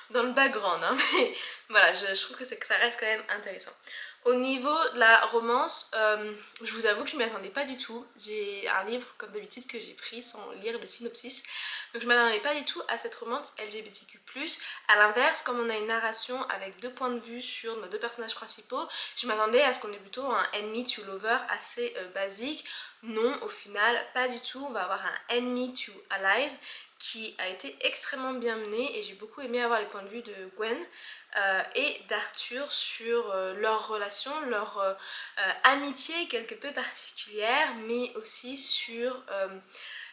dans le background, hein, mais voilà, je trouve que ça reste quand même intéressant. Au niveau de la romance, je vous avoue que je ne m'y attendais pas du tout. J'ai un livre comme d'habitude que j'ai pris sans lire le synopsis, donc je ne m'attendais pas du tout à cette romance LGBTQ+. A l'inverse, comme on a une narration avec deux points de vue sur nos deux personnages principaux, je m'attendais à ce qu'on ait plutôt un enemy to lover assez basique. Non, au final, pas du tout. On va avoir un enemy to allies qui a été extrêmement bien mené et j'ai beaucoup aimé avoir les points de vue de Gwen et d'Arthur sur leur relation, leur amitié quelque peu particulière, mais aussi sur,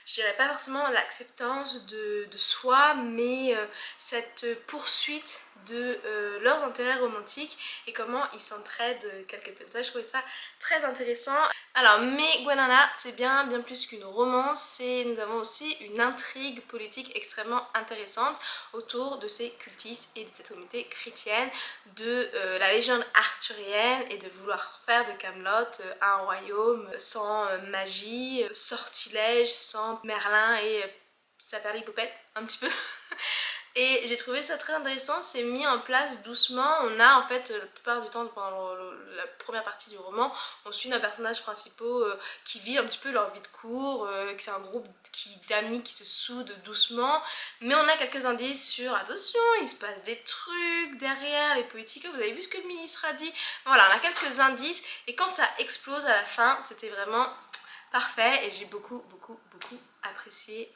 je dirais pas forcément l'acceptance de soi, mais cette poursuite de leurs intérêts romantiques et comment ils s'entraident quelque peu. Ça, je trouvais ça très intéressant. Alors, mais Gwenana, c'est bien plus qu'une romance, nous avons aussi une intrigue politique extrêmement intéressante autour de ces cultistes et de cette communauté chrétienne, de la légende arthurienne et de vouloir faire de Camelot un royaume sans magie, sortilège, sans Merlin et sa perlipopette, un petit peu. Et j'ai trouvé ça très intéressant, c'est mis en place doucement. On a en fait la plupart du temps pendant la première partie du roman, on suit nos personnages principaux qui vivent un petit peu leur vie de cour, que c'est un groupe d'amis qui se soudent doucement. Mais on a quelques indices sur attention, il se passe des trucs derrière les politiques, vous avez vu ce que le ministre a dit. Voilà, on a quelques indices et quand ça explose à la fin, c'était vraiment parfait et j'ai beaucoup apprécié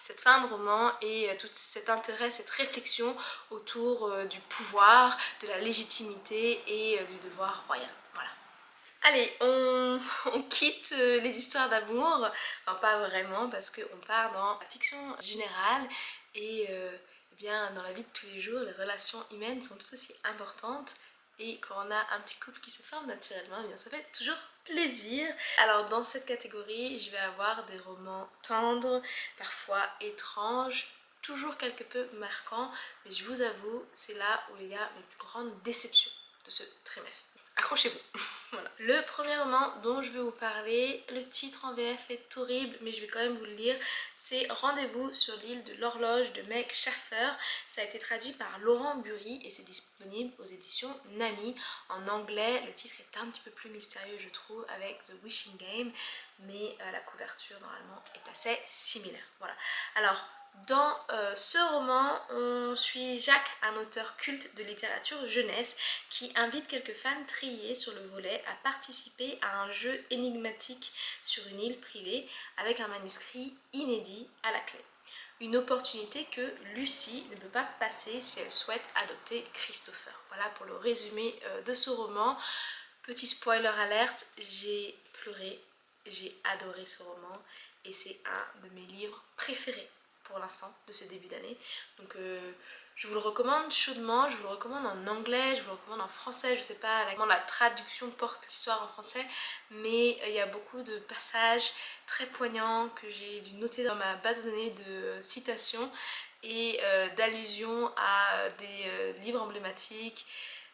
cette fin de roman et tout cet intérêt, cette réflexion autour du pouvoir, de la légitimité et du devoir royal. Voilà. Allez, on quitte les histoires d'amour, enfin pas vraiment parce qu'on part dans la fiction générale et eh bien dans la vie de tous les jours, les relations humaines sont tout aussi importantes. Et quand on a un petit couple qui se forme naturellement, eh bien ça fait toujours plaisir. Alors dans cette catégorie, je vais avoir des romans tendres, parfois étranges, toujours quelque peu marquants, mais je vous avoue, c'est là où il y a mes plus grandes déceptions de ce trimestre. Accrochez-vous. Voilà. Le premier roman dont je vais vous parler, le titre en VF est horrible mais je vais quand même vous le lire, c'est Rendez-vous sur l'île de l'horloge de Meg Schaffer. Ça a été traduit par Laurent Bury et c'est disponible aux éditions Nami. En anglais, le titre est un petit peu plus mystérieux je trouve avec The Wishing Game, mais la couverture normalement est assez similaire. Voilà. Alors dans ce roman, on suit Jacques, un auteur culte de littérature jeunesse qui invite quelques fans triés sur le volet à participer à un jeu énigmatique sur une île privée avec un manuscrit inédit à la clé. Une opportunité que Lucie ne peut pas passer si elle souhaite adopter Christopher. Voilà pour le résumé de ce roman. Petit spoiler alerte, j'ai pleuré, j'ai adoré ce roman et c'est un de mes livres préférés pour l'instant de ce début d'année. Donc je vous le recommande chaudement, je vous le recommande en anglais, je vous le recommande en français, je sais pas comment la traduction porte l'histoire en français, mais il y a beaucoup de passages très poignants que j'ai dû noter dans ma base de données de citations et d'allusions à des livres emblématiques,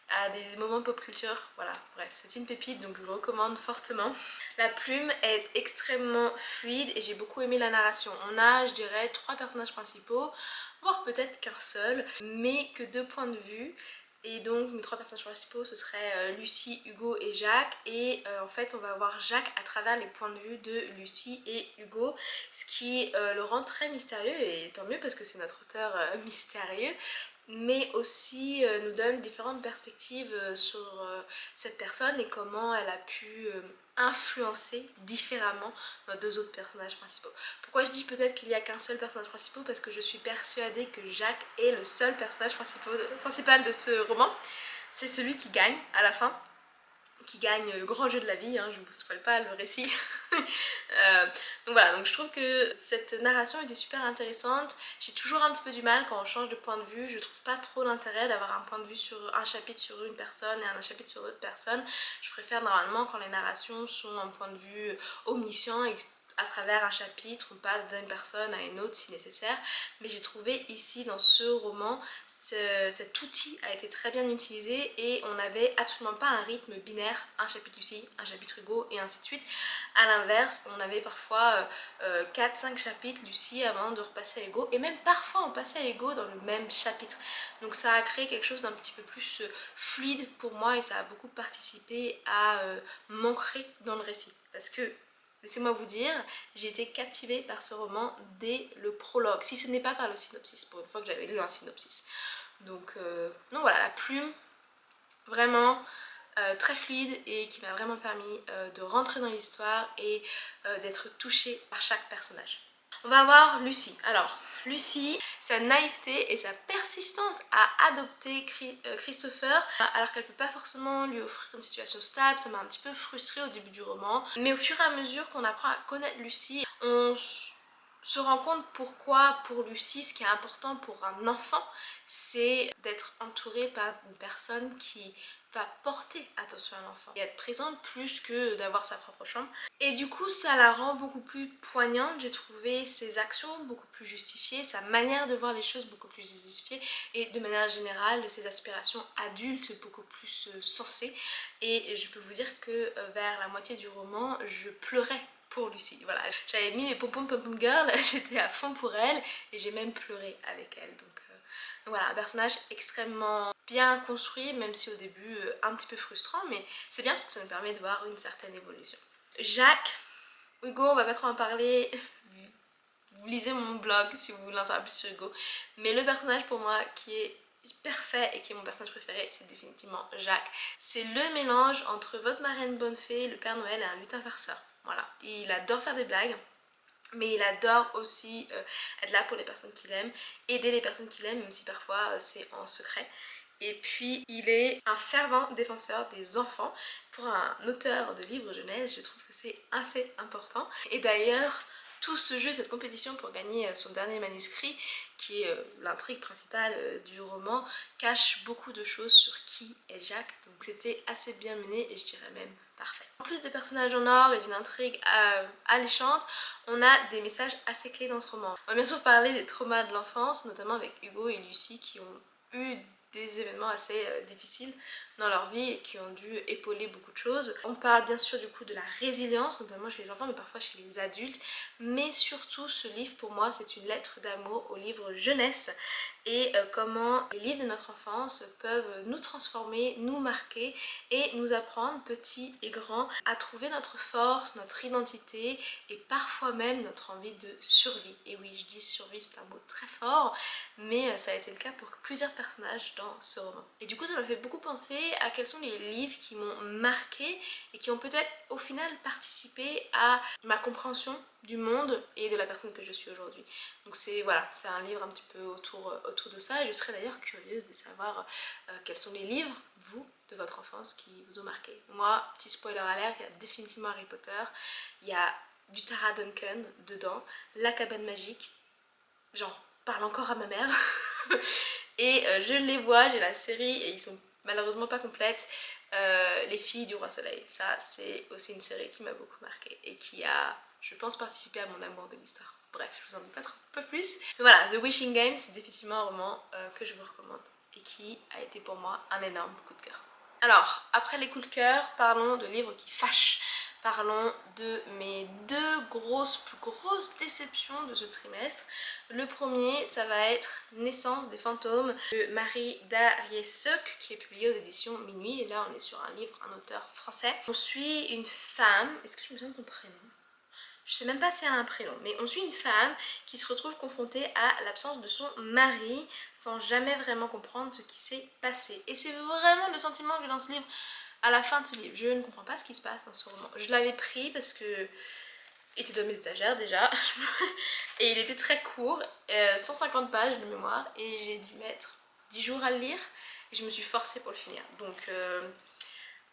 à des moments pop culture, voilà, bref, c'est une pépite donc je vous le recommande fortement. La plume est extrêmement fluide et j'ai beaucoup aimé la narration. On a, je dirais, 3 personnages principaux, voire peut-être qu'un seul, mais que 2 points de vue. Et donc mes 3 personnages principaux ce seraient Lucie, Hugo et Jacques et en fait on va voir Jacques à travers les points de vue de Lucie et Hugo, ce qui le rend très mystérieux et tant mieux parce que c'est notre auteur mystérieux. mais aussi nous donne différentes perspectives sur cette personne et comment elle a pu influencer différemment nos deux autres personnages principaux. Pourquoi je dis peut-être qu'il n'y a qu'un seul personnage principal? Parce que je suis persuadée que Jacques est le seul personnage principal de ce roman. C'est celui qui gagne à la fin, qui gagne le grand jeu de la vie, hein, je ne vous spoil pas le récit. Donc voilà, donc je trouve que cette narration était super intéressante. J'ai toujours un petit peu du mal quand on change de point de vue, je trouve pas trop l'intérêt d'avoir un point de vue sur un chapitre sur une personne et un chapitre sur d'autres personnes. Je préfère normalement quand les narrations sont un point de vue omniscient et à travers un chapitre, on passe d'une personne à une autre si nécessaire. Mais j'ai trouvé ici dans ce roman, cet outil a été très bien utilisé et on n'avait absolument pas un rythme binaire, un chapitre Lucie, un chapitre Hugo et ainsi de suite. A l'inverse, on avait parfois 4-5 chapitres Lucie avant de repasser à Hugo et même parfois on passait à Hugo dans le même chapitre. Donc ça a créé quelque chose d'un petit peu plus fluide pour moi et ça a beaucoup participé à m'ancrer dans le récit. Parce que laissez-moi vous dire, j'ai été captivée par ce roman dès le prologue, si ce n'est pas par le synopsis, pour une fois que j'avais lu un synopsis. Donc voilà, la plume, vraiment très fluide et qui m'a vraiment permis de rentrer dans l'histoire et d'être touchée par chaque personnage. On va voir Lucie. Alors, Lucie, sa naïveté et sa persistance à adopter Christopher, alors qu'elle ne peut pas forcément lui offrir une situation stable, ça m'a un petit peu frustrée au début du roman. Mais au fur et à mesure qu'on apprend à connaître Lucie, on se rend compte pourquoi pour Lucie, ce qui est important pour un enfant, c'est d'être entouré par une personne qui va porter attention à l'enfant et être présente plus que d'avoir sa propre chambre. Et du coup ça la rend beaucoup plus poignante, j'ai trouvé ses actions beaucoup plus justifiées, sa manière de voir les choses beaucoup plus justifiée et de manière générale ses aspirations adultes beaucoup plus sensées. Et je peux vous dire que vers la moitié du roman je pleurais pour Lucie, voilà. J'avais mis mes pompons pom girl, j'étais à fond pour elle et j'ai même pleuré avec elle. Donc voilà, un personnage extrêmement bien construit, même si au début un petit peu frustrant, mais c'est bien parce que ça nous permet de voir une certaine évolution. Jacques, Hugo, on va pas trop en parler, vous lisez mon blog si vous voulez en savoir plus sur Hugo, mais le personnage pour moi qui est parfait et qui est mon personnage préféré, c'est définitivement Jacques. C'est le mélange entre votre marraine bonne fée, le Père Noël et un lutin farceur. Voilà, il adore faire des blagues, mais il adore aussi être là pour les personnes qu'il aime, aider les personnes qu'il aime, même si parfois c'est en secret. Et puis il est un fervent défenseur des enfants. Pour un auteur de livres jeunesse, je trouve que c'est assez important. Et d'ailleurs, tout ce jeu, cette compétition pour gagner son dernier manuscrit, qui est l'intrigue principale du roman, cache beaucoup de choses sur qui est Jacques. Donc c'était assez bien mené et je dirais même parfait. En plus des personnages en or et d'une intrigue alléchante, on a des messages assez clés dans ce roman. On va bien sûr parler des traumas de l'enfance, notamment avec Hugo et Lucie qui ont eu des événements assez difficiles dans leur vie et qui ont dû épauler beaucoup de choses. On parle bien sûr du coup de la résilience, notamment chez les enfants mais parfois chez les adultes, mais surtout ce livre pour moi c'est une lettre d'amour au livre jeunesse et comment les livres de notre enfance peuvent nous transformer, nous marquer et nous apprendre, petits et grands, à trouver notre force, notre identité et parfois même notre envie de survie. Et oui, je dis survie, c'est un mot très fort, mais ça a été le cas pour plusieurs personnages dans ce roman. Et du coup ça m'a fait beaucoup penser à quels sont les livres qui m'ont marqué et qui ont peut-être au final participé à ma compréhension du monde et de la personne que je suis aujourd'hui. Donc c'est voilà, c'est un livre un petit peu autour de ça et je serais d'ailleurs curieuse de savoir quels sont les livres, vous, de votre enfance qui vous ont marqué. Moi, petit spoiler alert, il y a définitivement Harry Potter, il y a du Tara Duncan dedans, La Cabane Magique, j'en parle encore à ma mère et je les vois, j'ai la série et ils sont malheureusement pas complètes. Les Filles du Roi Soleil, ça c'est aussi une série qui m'a beaucoup marqué et qui a, je pense, participé à mon amour de l'histoire. Bref, je vous en dis pas trop peu plus. Mais voilà, The Wishing Game, c'est définitivement un roman que je vous recommande et qui a été pour moi un énorme coup de cœur. Alors, après les coups de cœur, parlons de livres qui fâchent. Parlons de mes deux plus grosses déceptions de ce trimestre. Le premier, ça va être Naissance des fantômes de Marie Darrieussecq qui est publié aux éditions Minuit. Et là, on est sur un livre, un auteur français. On suit une femme, est-ce que je me souviens de son prénom? je sais même pas si elle a un prénom, mais on suit une femme qui se retrouve confrontée à l'absence de son mari sans jamais vraiment comprendre ce qui s'est passé. Et c'est vraiment le sentiment que j'ai dans ce livre à la fin de ce livre. Je ne comprends pas ce qui se passe dans ce roman. Je l'avais pris parce que il était dans mes étagères déjà et il était très court, 150 pages de mémoire, et j'ai dû mettre 10 jours à le lire et je me suis forcée pour le finir. Donc,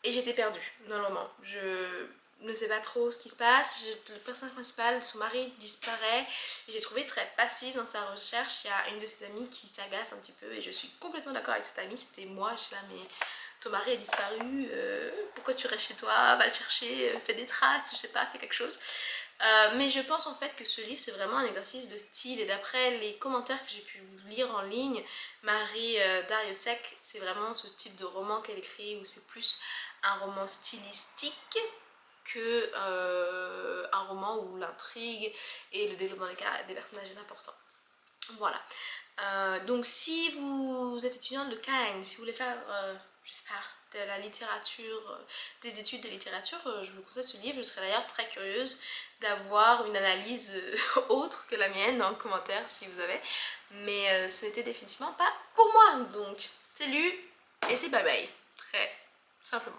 et j'étais perdue dans le roman. Je ne sais pas trop ce qui se passe. Le personnage principal, son mari, disparaît. J'ai trouvé très passif dans sa recherche. Il y a une de ses amies qui s'agace un petit peu et je suis complètement d'accord avec cette amie. C'était moi, je suis là, mais ton mari est disparu, pourquoi tu restes chez toi, va le chercher, fais des tracts, je sais pas, fais quelque chose. Mais je pense en fait que ce livre c'est vraiment un exercice de style, et d'après les commentaires que j'ai pu lire en ligne, Marie Dariussec, c'est vraiment ce type de roman qu'elle écrit où c'est plus un roman stylistique que un roman où l'intrigue et le développement des personnages est important. Voilà. Donc si vous êtes étudiante de Caen, si vous voulez faire, je sais pas, de la littérature, des études de littérature, je vous conseille ce livre. Je serais d'ailleurs très curieuse d'avoir une analyse autre que la mienne dans le commentaire si vous avez. Mais ce n'était définitivement pas pour moi. Donc c'est lu et c'est bye bye. Très simplement.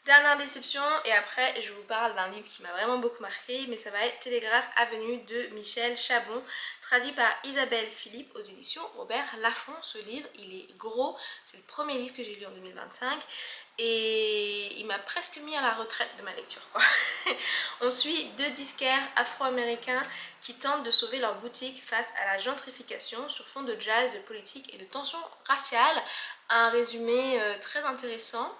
Dernière déception, et après je vous parle d'un livre qui m'a vraiment beaucoup marqué, mais ça va être Télégraphe Avenue de Michel Chabon, traduit par Isabelle Philippe aux éditions Robert Laffont. Ce livre, il est gros, c'est le premier livre que j'ai lu en 2025 et il m'a presque mis à la retraite de ma lecture, quoi. On suit deux disquaires afro-américains qui tentent de sauver leur boutique face à la gentrification sur fond de jazz, de politique et de tensions raciales. Un résumé très intéressant.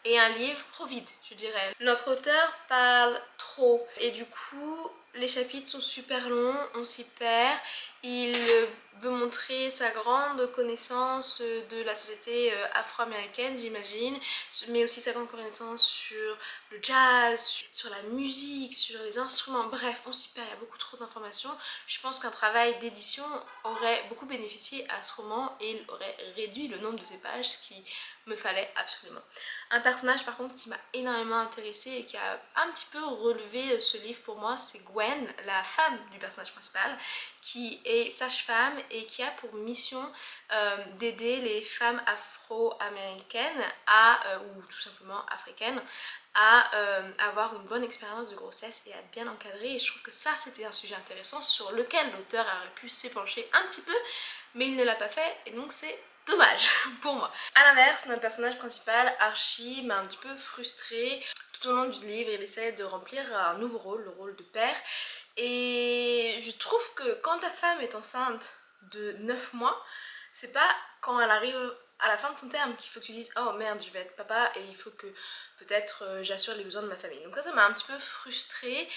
Et un livre trop vide, je dirais. Notre auteur parle trop et du coup les chapitres sont super longs, on s'y perd. Il veut montrer sa grande connaissance de la société afro-américaine, j'imagine, mais aussi sa grande connaissance sur le jazz, sur la musique, sur les instruments, bref, on s'y perd, il y a beaucoup trop d'informations. Je pense qu'un travail d'édition aurait beaucoup bénéficié à ce roman et il aurait réduit le nombre de ses pages, ce qui me fallait absolument. Un personnage par contre qui m'a énormément intéressée et qui a un petit peu relevé ce livre pour moi, c'est Gwen, la femme du personnage principal, qui est sage-femme et qui a pour mission d'aider les femmes afro-américaines ou tout simplement africaines à avoir une bonne expérience de grossesse et à être bien encadrée. Et je trouve que ça c'était un sujet intéressant sur lequel l'auteur aurait pu s'épancher un petit peu, mais il ne l'a pas fait et donc c'est dommage pour moi. A l'inverse, notre personnage principal, Archie, m'a un petit peu frustrée. Tout au long du livre, il essaie de remplir un nouveau rôle, le rôle de père. Et je trouve que quand ta femme est enceinte de 9 mois, c'est pas quand elle arrive à la fin de ton terme qu'il faut que tu dises oh merde, je vais être papa et il faut que peut-être j'assure les besoins de ma famille. Donc ça m'a un petit peu frustrée.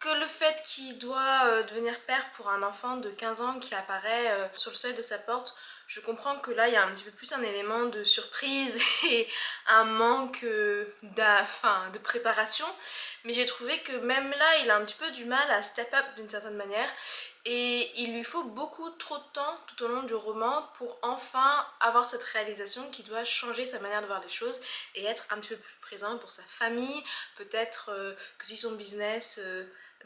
Que le fait qu'il doit devenir père pour un enfant de 15 ans qui apparaît sur le seuil de sa porte, je comprends que là il y a un petit peu plus un élément de surprise et un manque de préparation, mais j'ai trouvé que même là il a un petit peu du mal à step up d'une certaine manière et il lui faut beaucoup trop de temps tout au long du roman pour enfin avoir cette réalisation qu'il doit changer sa manière de voir les choses et être un petit peu plus présent pour sa famille, peut-être que si son business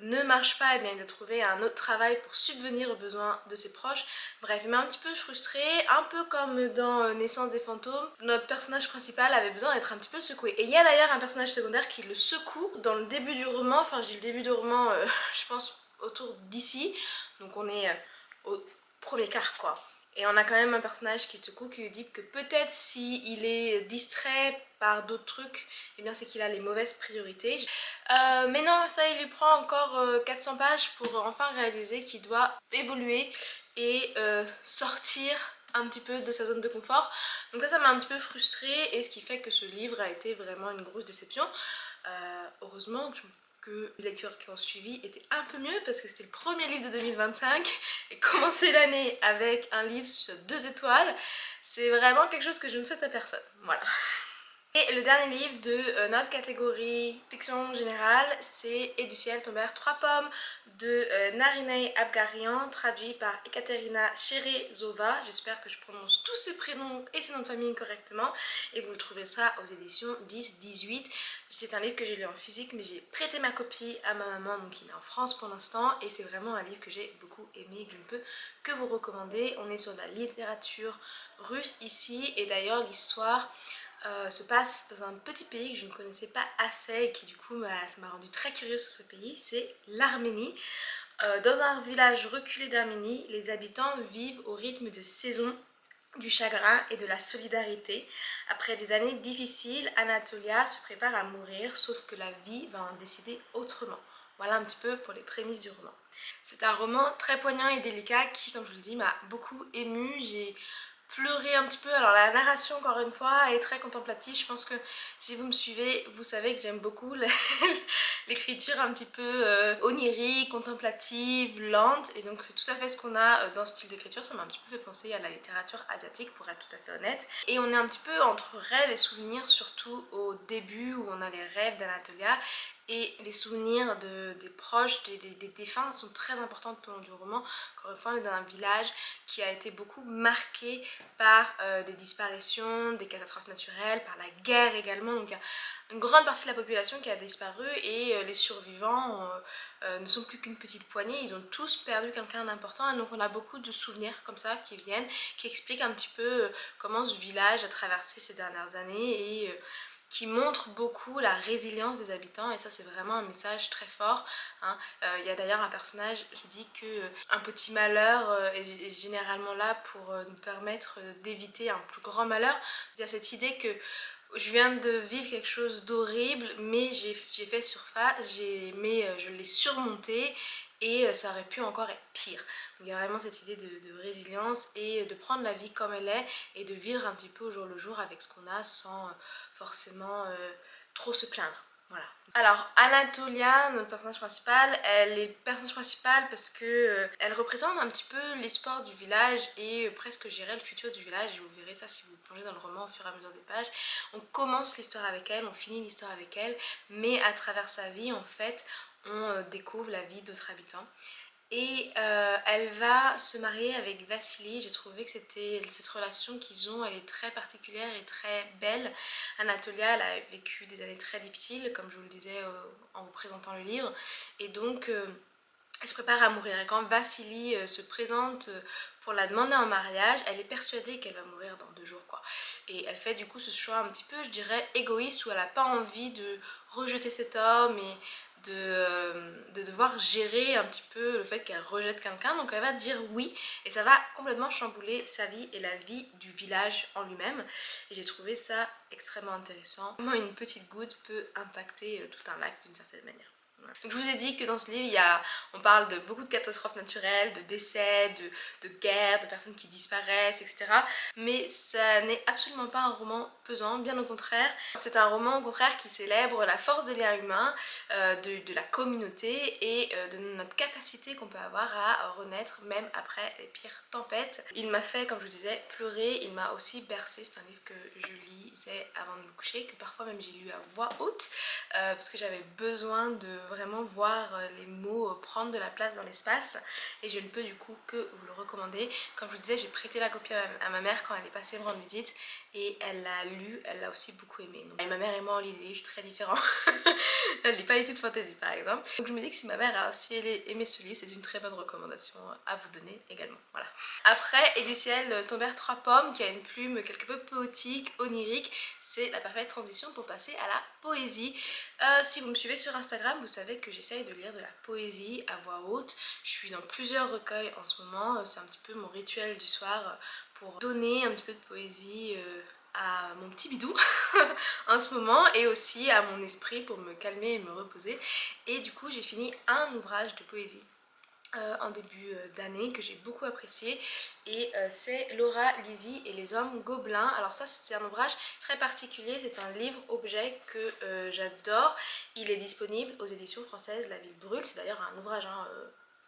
ne marche pas, et bien il doit trouver un autre travail pour subvenir aux besoins de ses proches. Bref, il m'a un petit peu frustrée, un peu comme dans Naissance des fantômes. Notre personnage principal avait besoin d'être un petit peu secoué. Et il y a d'ailleurs un personnage secondaire qui le secoue dans le début du roman, enfin je dis le début du roman, je pense autour d'ici, donc on est au premier quart quoi. Et on a quand même un personnage qui te secoue, qui lui dit que peut-être s'il est distrait par d'autres trucs, eh bien c'est qu'il a les mauvaises priorités. Mais non, ça il lui prend encore 400 pages pour enfin réaliser qu'il doit évoluer et sortir un petit peu de sa zone de confort. Donc ça m'a un petit peu frustrée et ce qui fait que ce livre a été vraiment une grosse déception. Heureusement que les lectures qui ont suivi étaient un peu mieux parce que c'était le premier livre de 2025 et commencer l'année avec un livre sur 2 étoiles, c'est vraiment quelque chose que je ne souhaite à personne. Voilà. Et le dernier livre de notre catégorie fiction générale, c'est Et du ciel tombèrent trois pommes de Narineh Abgarian, traduit par Ekaterina Cherezova. J'espère que je prononce tous ces prénoms et ces noms de famille correctement. Et vous le trouverez ça aux éditions 10-18. C'est un livre que j'ai lu en physique, mais j'ai prêté ma copie à ma maman, donc il est en France pour l'instant. Et c'est vraiment un livre que j'ai beaucoup aimé et que je ne peux que vous recommander. On est sur de la littérature russe ici, et d'ailleurs l'histoire se passe dans un petit pays que je ne connaissais pas assez et qui du coup ça m'a rendu très curieuse sur ce pays, c'est l'Arménie. Dans un village reculé d'Arménie, les habitants vivent au rythme de saison, du chagrin et de la solidarité. Après des années difficiles, Anatolia se prépare à mourir, sauf que la vie va en décider autrement. Voilà un petit peu pour les prémices du roman. C'est un roman très poignant et délicat qui, comme je vous le dis, m'a beaucoup émue. J'ai pleuré un petit peu. Alors la narration, encore une fois, est très contemplative. Je pense que si vous me suivez, vous savez que j'aime beaucoup l'écriture un petit peu onirique, contemplative, lente. Et donc c'est tout à fait ce qu'on a dans ce style d'écriture. Ça m'a un petit peu fait penser à la littérature asiatique, pour être tout à fait honnête. Et on est un petit peu entre rêves et souvenirs, surtout au début où on a les rêves d'Anatolia. Et les souvenirs des proches, des défunts sont très importants tout au long du roman. Encore une fois, on est dans un village qui a été beaucoup marqué par des disparitions, des catastrophes naturelles, par la guerre également. Donc il y a une grande partie de la population qui a disparu et les survivants ne sont plus qu'une petite poignée. Ils ont tous perdu quelqu'un d'important et donc on a beaucoup de souvenirs comme ça qui viennent, qui expliquent un petit peu comment ce village a traversé ces dernières années et qui montre beaucoup la résilience des habitants, et ça c'est vraiment un message très fort, hein. Y a d'ailleurs un personnage qui dit que un petit malheur est généralement là pour nous permettre d'éviter un plus grand malheur. Il y a cette idée que je viens de vivre quelque chose d'horrible, mais j'ai fait surface, mais je l'ai surmonté et ça aurait pu encore être pire. Donc il y a vraiment cette idée de résilience et de prendre la vie comme elle est et de vivre un petit peu au jour le jour avec ce qu'on a sans forcément trop se plaindre. Voilà. Alors Anatolia, notre personnage principal, elle est personnage principale parce que elle représente un petit peu l'espoir du village et presque gérer le futur du village, et vous verrez ça si vous plongez dans le roman au fur et à mesure des pages. On commence l'histoire avec elle, on finit l'histoire avec elle, mais à travers sa vie en fait on découvre la vie d'autres habitants. Et elle va se marier avec Vassili. J'ai trouvé que cette relation qu'ils ont, elle est très particulière et très belle. Anatolia, elle a vécu des années très difficiles, comme je vous le disais en vous présentant le livre. Et donc, elle se prépare à mourir. Et quand Vassili se présente pour la demander en mariage, elle est persuadée qu'elle va mourir dans 2 jours, quoi. Et elle fait du coup ce choix un petit peu, je dirais, égoïste, où elle n'a pas envie de rejeter cet homme et de devoir gérer un petit peu le fait qu'elle rejette quelqu'un. Donc elle va dire oui, et ça va complètement chambouler sa vie et la vie du village en lui-même. Et j'ai trouvé ça extrêmement intéressant. Comment une petite goutte peut impacter tout un lac d'une certaine manière. Donc je vous ai dit que dans ce livre, on parle de beaucoup de catastrophes naturelles, de décès, de guerres, de personnes qui disparaissent, etc. Mais ça n'est absolument pas un roman pesant, bien au contraire. C'est un roman au contraire qui célèbre la force des liens humains, de la communauté et de notre capacité qu'on peut avoir à renaître même après les pires tempêtes. Il m'a fait, comme je vous disais, pleurer, il m'a aussi bercé. C'est un livre que je lisais avant de me coucher, que parfois même j'ai lu à voix haute, parce que j'avais besoin de vraiment voir les mots prendre de la place dans l'espace, et je ne peux du coup que vous le recommander. Comme je vous disais, j'ai prêté la copie à ma mère quand elle est passée me rendre visite et elle l'a lu, elle l'a aussi beaucoup aimé. Donc, et ma mère et moi on lit des livres très différents. Elle lit pas du tout de fantasy par exemple. Donc je me dis que si ma mère a aussi aimé ce livre, c'est une très bonne recommandation à vous donner également. Voilà. Après, Et du ciel tombèrent trois pommes, qui a une plume quelque peu poétique, onirique. C'est la parfaite transition pour passer à la poésie. Si vous me suivez sur Instagram, vous savez que j'essaye de lire de la poésie à voix haute. Je suis dans plusieurs recueils en ce moment. C'est un petit peu mon rituel du soir pour donner un petit peu de poésie à mon petit bidou en ce moment, et aussi à mon esprit pour me calmer et me reposer. Et du coup j'ai fini un ouvrage de poésie en début d'année que j'ai beaucoup apprécié, et c'est Laura Lisi et les hommes gobelins. Alors ça c'est un ouvrage très particulier, c'est un livre objet que j'adore. Il est disponible aux éditions françaises La Ville Brûle, c'est d'ailleurs un ouvrage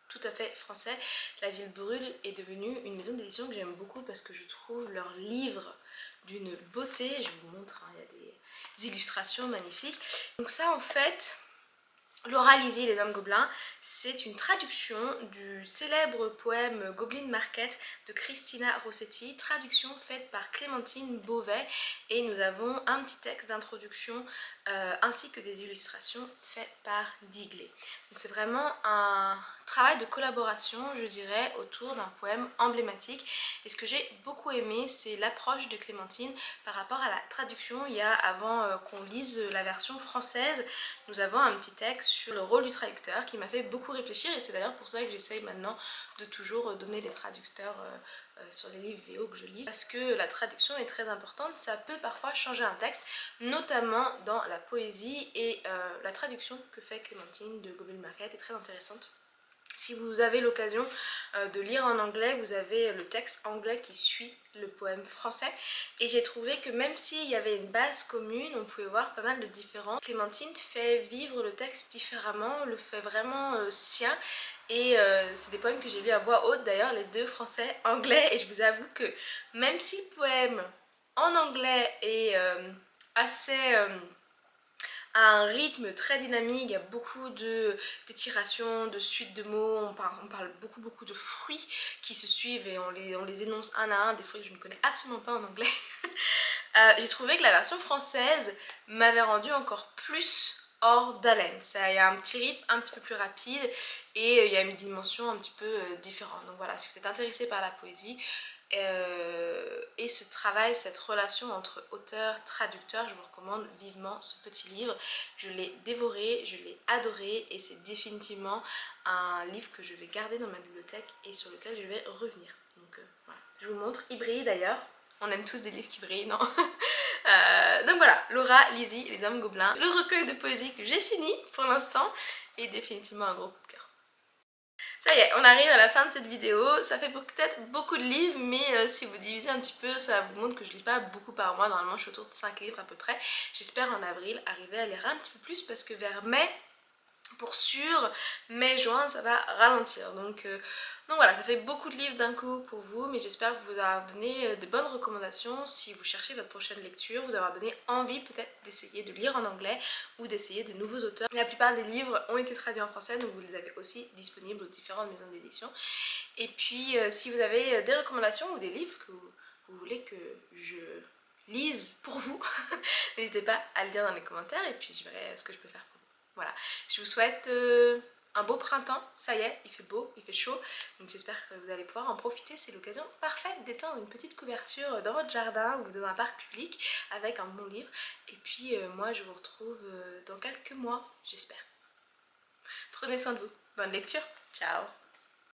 tout à fait français. La Ville Brûle est devenue une maison d'édition que j'aime beaucoup parce que je trouve leurs livres d'une beauté. Je vous montre, hein, il y a des illustrations magnifiques. Donc ça en fait, Laura Lizzie et les hommes gobelins, c'est une traduction du célèbre poème Goblin Market de Christina Rossetti, traduction faite par Clémentine Beauvais, et nous avons un petit texte d'introduction ainsi que des illustrations faites par Digley. Donc c'est vraiment un travail de collaboration, je dirais, autour d'un poème emblématique. Et ce que j'ai beaucoup aimé, c'est l'approche de Clémentine par rapport à la traduction. Il y a, avant qu'on lise la version française, nous avons un petit texte sur le rôle du traducteur qui m'a fait beaucoup réfléchir, et c'est d'ailleurs pour ça que j'essaye maintenant de toujours donner les traducteurs sur les livres VO que je lis, parce que la traduction est très importante. Ça peut parfois changer un texte, notamment dans la poésie, et la traduction que fait Clémentine de Goblin Market est très intéressante. Si vous avez l'occasion de lire en anglais, vous avez le texte anglais qui suit le poème français, et j'ai trouvé que même s'il y avait une base commune, on pouvait voir pas mal de différences. Clémentine fait vivre le texte différemment, le fait vraiment sien, et c'est des poèmes que j'ai lus à voix haute d'ailleurs, les deux, français, anglais, et je vous avoue que même si le poème en anglais est assez... à un rythme très dynamique, il y a beaucoup d'étirations, de suites de mots, on parle beaucoup de fruits qui se suivent et on les énonce un à un, des fruits que je ne connais absolument pas en anglais. J'ai trouvé que la version française m'avait rendu encore plus hors d'haleine. Il y a un petit rythme un petit peu plus rapide, et il y a une dimension un petit peu différente. Donc voilà, si vous êtes intéressé par la poésie, et ce travail, cette relation entre auteur-traducteur, je vous recommande vivement ce petit livre. Je l'ai dévoré, je l'ai adoré, et c'est définitivement un livre que je vais garder dans ma bibliothèque et sur lequel je vais revenir. Donc voilà, je vous montre, il brille d'ailleurs. On aime tous des livres qui brillent, non? Donc voilà, Laura Lizzie, les hommes gobelins, le recueil de poésie que j'ai fini pour l'instant, et définitivement un gros coup de cœur. Ça y est, on arrive à la fin de cette vidéo. Ça fait peut-être beaucoup de livres, mais si vous divisez un petit peu, ça vous montre que je lis pas beaucoup par mois. Normalement, je suis autour de 5 livres à peu près. J'espère en avril arriver à lire un petit peu plus, parce que vers mai, pour sûr, mai-juin, ça va ralentir. Donc voilà, ça fait beaucoup de livres d'un coup pour vous, mais j'espère vous avoir donné des bonnes recommandations si vous cherchez votre prochaine lecture, vous avoir donné envie peut-être d'essayer de lire en anglais ou d'essayer de nouveaux auteurs. La plupart des livres ont été traduits en français, donc vous les avez aussi disponibles aux différentes maisons d'édition. Et puis si vous avez des recommandations ou des livres que vous voulez que je lise pour vous, n'hésitez pas à le dire dans les commentaires, et puis je verrai ce que je peux faire pour vous. Voilà, je vous souhaite un beau printemps. Ça y est, il fait beau, il fait chaud, donc j'espère que vous allez pouvoir en profiter. C'est l'occasion parfaite d'étendre une petite couverture dans votre jardin ou dans un parc public avec un bon livre. Et puis moi je vous retrouve dans quelques mois, j'espère. Prenez soin de vous, bonne lecture, ciao.